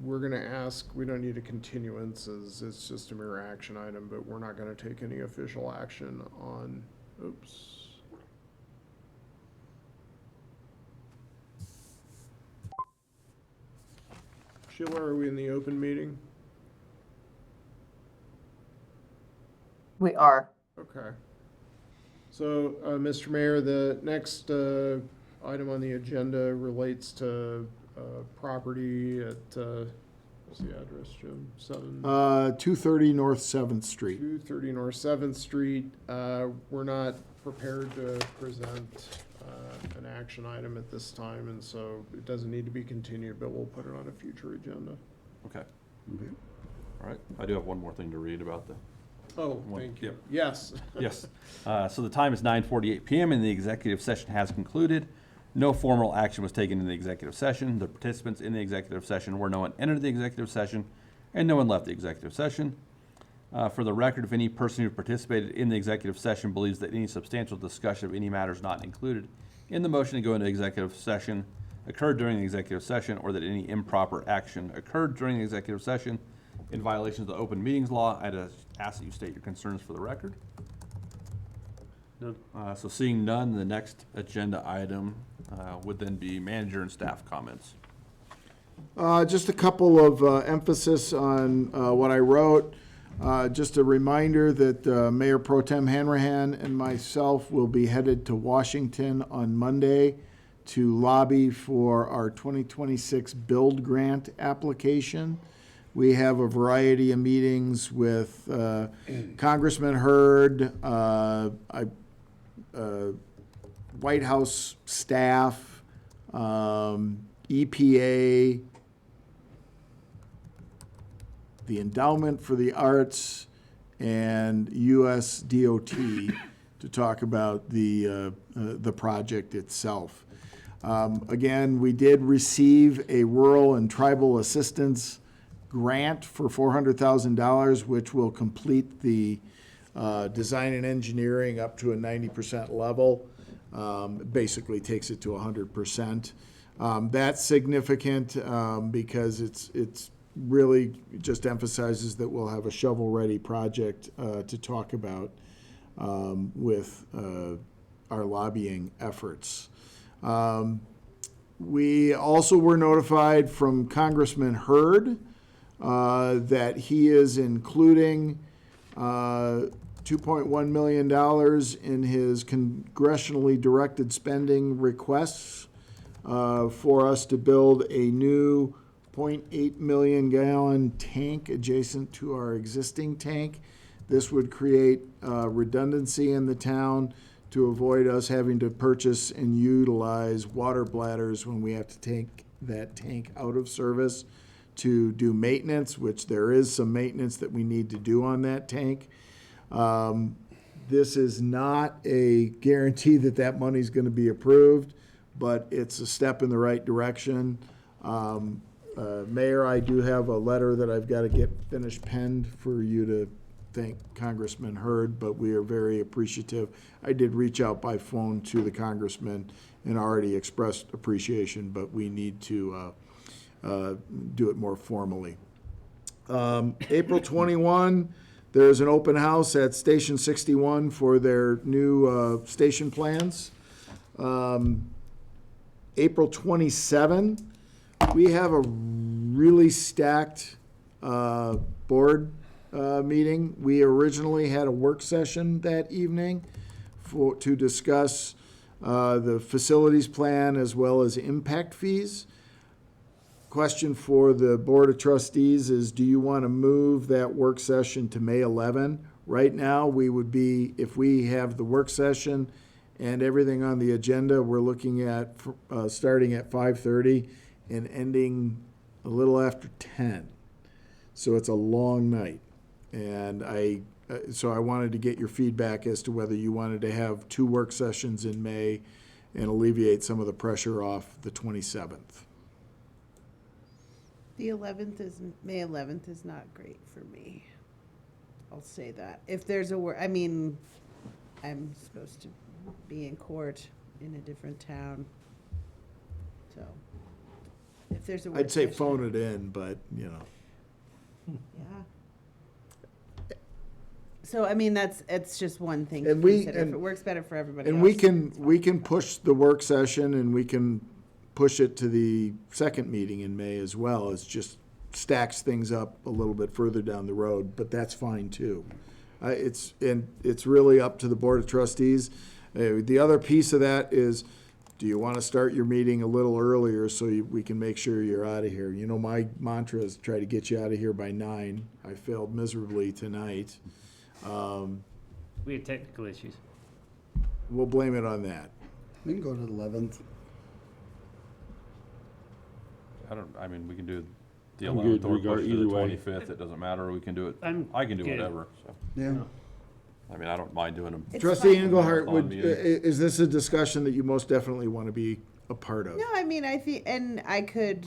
we're gonna ask, we don't need a continuance, as it's just a mere action item, but we're not gonna take any official action on, oops. Sheila, are we in the open meeting? We are. Okay. So, Mr. Mayor, the next item on the agenda relates to property at, what's the address, Jim? 230 North 7th Street. 230 North 7th Street. We're not prepared to present an action item at this time, and so it doesn't need to be continued, but we'll put it on a future agenda. Okay. All right, I do have one more thing to read about the. Oh, One- thank you. yep. Yes. Yes. So the time is 9:48 PM and the executive session has concluded. No formal action was taken in the executive session. The participants in the executive session were no one entered the executive session and no one left the executive session. For the record, if any person who participated in the executive session believes that any substantial discussion of any matters not included in the motion to go into executive session occurred during the executive session, or that any improper action occurred during the executive session in violation of the open meetings law, I'd ask that you state your concerns for the record. None. So seeing none, the next agenda item would then be manager and staff comments. Just a couple of emphasis on what I wrote. Just a reminder that Mayor Pro Tem Hanrahan and myself will be headed to Washington on Monday to lobby for our 2026 Build Grant application. We have a variety of meetings with Congressman Hurd, White House staff, EPA, the Endowment for the Arts, and US DOT to talk about the project itself. Again, we did receive a rural and tribal assistance grant for $400,000, which will complete the design and engineering up to a 90% level. Basically takes it to 100%. That's significant because it's really just emphasizes that we'll have a shovel-ready project to talk about with our lobbying efforts. We also were notified from Congressman Hurd that he is including $2.1 million in his congressionally directed spending requests for us to build a new 0.8 million gallon tank adjacent to our existing tank. This would create redundancy in the town to avoid us having to purchase and utilize water bladders when we have to take that tank out of service to do maintenance, which there is some maintenance that we need to do on that tank. This is not a guarantee that that money's going to be approved, but it's a step in the right direction. Mayor, I do have a letter that I've got to get finished penned for you to thank Congressman Hurd, but we are very appreciative. I did reach out by phone to the congressman and already expressed appreciation, but we need to do it more formally. April 21, there's an open house at Station 61 for their new station plans. April 27, we have a really stacked board meeting. We originally had a work session that evening to discuss the facilities plan as well as impact fees. Question for the Board of Trustees is, do you want to move that work session to May 11? Right now, we would be, if we have the work session and everything on the agenda, we're looking at starting at 5:30 and ending a little after 10. So it's a long night. And so I wanted to get your feedback as to whether you wanted to have 2 work sessions in May and alleviate some of the pressure off the 27th. The 11th is, May 11th is not great for me. I'll say that. If there's a I mean, I'm supposed to be in court in a different town. So, if there's a I'd say session- phone it in, but, you know. Yeah. So, I mean, it's just one thing to And we- consider. If and- it works better for everybody And else. we can push the work session and we can push it to the second meeting in May as well. It's just stacks things up a little bit further down the road, but that's fine too. It's really up to the Board of Trustees. The other piece of that is, do you want to start your meeting a little earlier so we can make sure you're out of here? You know, my mantra is try to get you out of here by 9. I failed miserably tonight. We had technical issues. We'll blame it on that. We can go to the 11th. I mean, we can do the I'm 11th good or push to either the way. 25th. It doesn't matter. We can do it. I can do good. whatever. So. Yeah. I mean, I don't mind doing them. It's Trustee fine. Engelhardt, Marathon meeting. is this a discussion that you most definitely want to be a part of? No, I mean, I think, and I could,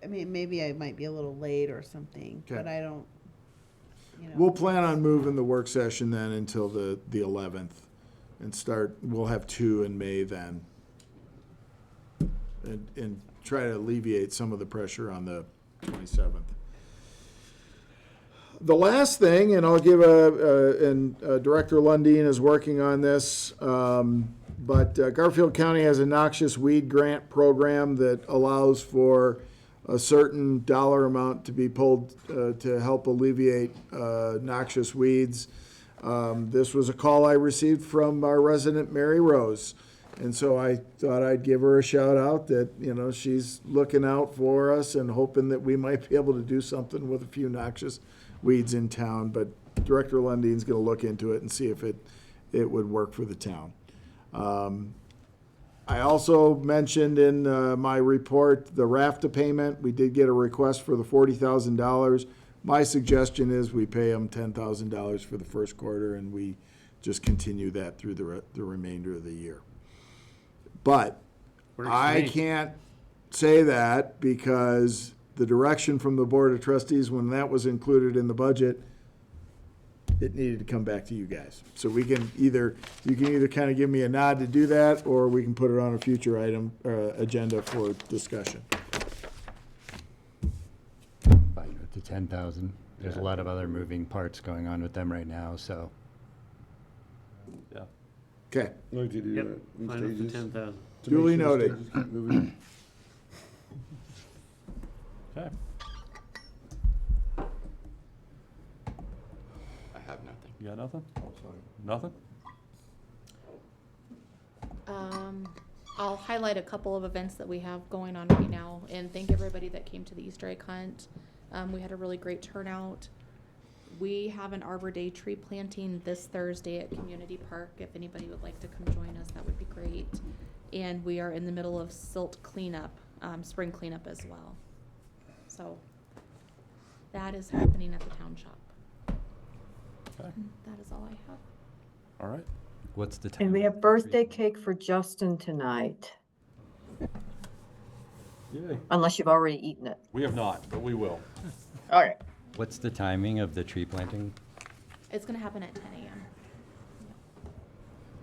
maybe I might be a little late or something, Okay. but I don't, We'll plan on moving the work session then until the 11th and we'll have 2 in May then. And try to alleviate some of the pressure on the 27th. The last thing, and I'll give Director Lundin is working on this, but Garfield County has a noxious weed grant program that allows for a certain dollar amount to be pulled to help alleviate noxious weeds. This was a call I received from our resident Mary Rose. And so I thought I'd give her a shout out that, she's looking out for us and hoping that we might be able to do something with a few noxious weeds in town. But Director Lundin's going to look into it and see if it would work for the town. I also mentioned in my report the RAFTA payment. We did get a request for the $40,000. My suggestion is we pay them $10,000 for the first quarter and we just continue that through the remainder of the year. But Works for I me. can't say that because the direction from the Board of Trustees, when that was included in the budget, it needed to come back to you guys. So you can either kind of give me a nod to do that, or we can put it on a future item, agenda for discussion. To 10,000. There's a lot of other moving parts going on with them right now, so. Yeah. Okay, I'd like to do Yep. that in Line up for stages. 10,000. To make Duly sure the noted. stages keep moving. Okay. I have nothing. You got nothing? Nothing? I'll highlight a couple of events that we have going on right now and thank everybody that came to the Easter egg hunt. We had a really great turnout. We have an Arbor Day tree planting this Thursday at Community Park. If anybody would like to come join us, that would be great. And we are in the middle of silt cleanup, spring cleanup as well. So that is happening at the town shop. Okay. And that is all I have. All right. What's the time? And we have birthday cake for Justin tonight, Yay. unless you've already eaten it. We have not, but we will. All right. What's the timing of the tree planting? It's gonna happen at 10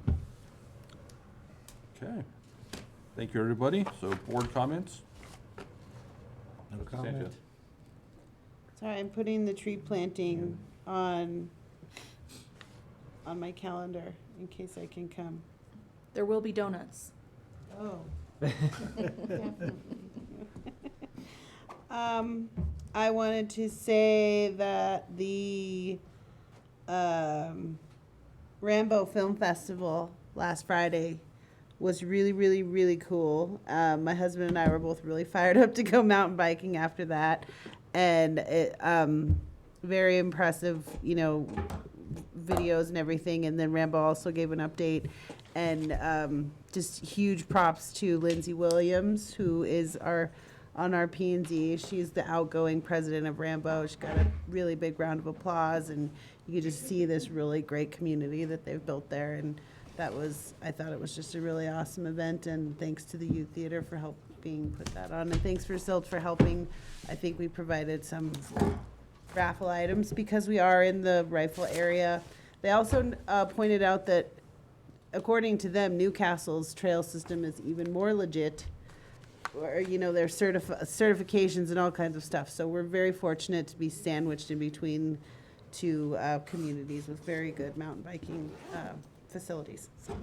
a.m. Okay. Thank you, everybody. So board comments? No Sanchez. comment. Sorry, I'm putting the tree planting on my calendar in case I can come. There will be donuts. Oh. I wanted to say that the Rambo Film Festival last Friday was really, really, really cool. My husband and I were both really fired up to go mountain biking after that, and it very impressive, you know, videos and everything. And then Rambo also gave an update, and just huge props to Lindsay Williams, who is on our P&Z. She's the outgoing president of Rambo. She got a really big round of applause, and you could just see this really great community that they've built there. And I thought it was just a really awesome event, and thanks to the Youth Theater for helping put that on, and thanks for Silt for helping. I think we provided some raffle items because we are in the rifle area. They also pointed out that according to them, Newcastle's trail system is even more legit, or, you know, their certifications and all kinds of stuff. So we're very fortunate to be sandwiched in between two communities with very good mountain biking facilities. So,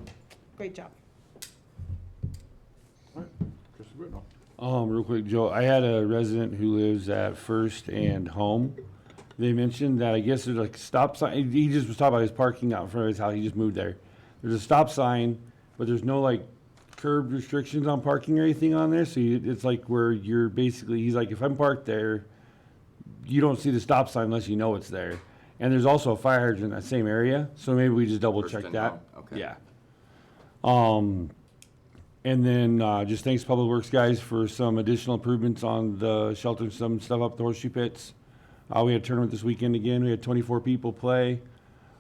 great job. Real quick, Joe, I had a resident who lives at First and Home. They mentioned that I guess there's like a stop sign. He just was talking about his parking out in front of his house. He just moved there. There's a stop sign, but there's no like curb restrictions on parking or anything on there. So it's like where you're basically, he's like, if I'm parked there, you don't see the stop sign unless you know it's there. And there's also a fire hydrant in that same area. So maybe we just double check that. Okay. Yeah. And then just thanks Public Works guys for some additional improvements on the shelter, some stuff up the horseshoe pits. We had a tournament this weekend again. We had 24 people play.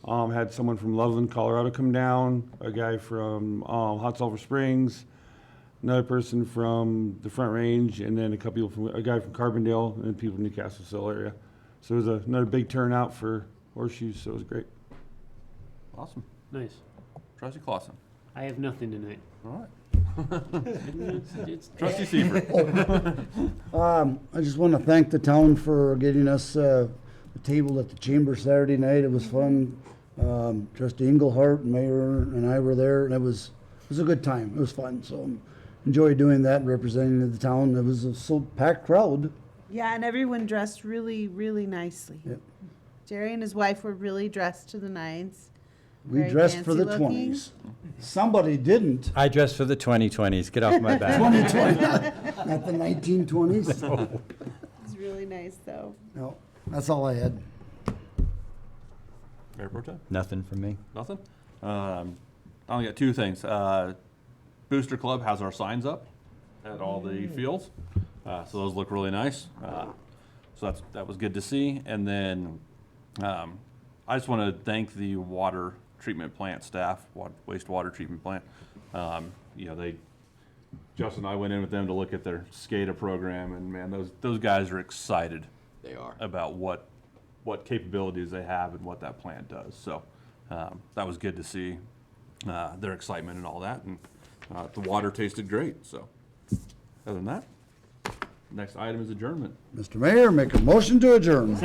Had someone from Loveland, Colorado come down, a guy from Hot Sulphur Springs, another person from the Front Range, and then a guy from Carbondale, and people from Newcastle Sill area. So it was another big turnout for horseshoes, so it was great. Awesome. Nice. Trustee Clausen. I have nothing tonight. All right. It's Trustee Seifert. I just want to thank the town for getting us a table at the chamber Saturday night. It was fun. Trustee Englehart, Mayor, and I were there, and it was a good time. It was fun. So enjoyed doing that, representing the town. It was a so packed crowd. Yeah, and everyone dressed really, really nicely. Yep. Jerry and his wife were really dressed to the nines. We Very dressed for the fancy looking. 20s. Somebody didn't. I dressed for the 2020s. Get off my back. 2020, not the 1920s. It's really nice, though. No, that's all I had. Mayor Pro Tem? Nothing from me. Nothing? I only got two things. Booster Club has our signs up at all the fields. So those look really nice. So that was good to see. And then I just want to thank the water treatment plant staff, wastewater treatment plant. You know, Justin and I went in with them to look at their SCADA program, and man, those guys are excited. They are. About what capabilities they have and what that plant does. So that was good to see their excitement and all that. And the water tasted great. So other than that, next item is adjournment. Mr. Mayor, make a motion to adjourn.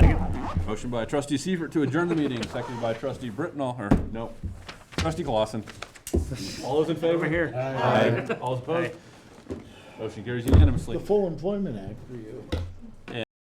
Motion by Trustee Seifert to adjourn the meeting, seconded by Trustee Britnall, or no, Trustee Clausen. All those in favor? Over here. Aye. All opposed? Motion carries unanimously. The Full Employment Act for you.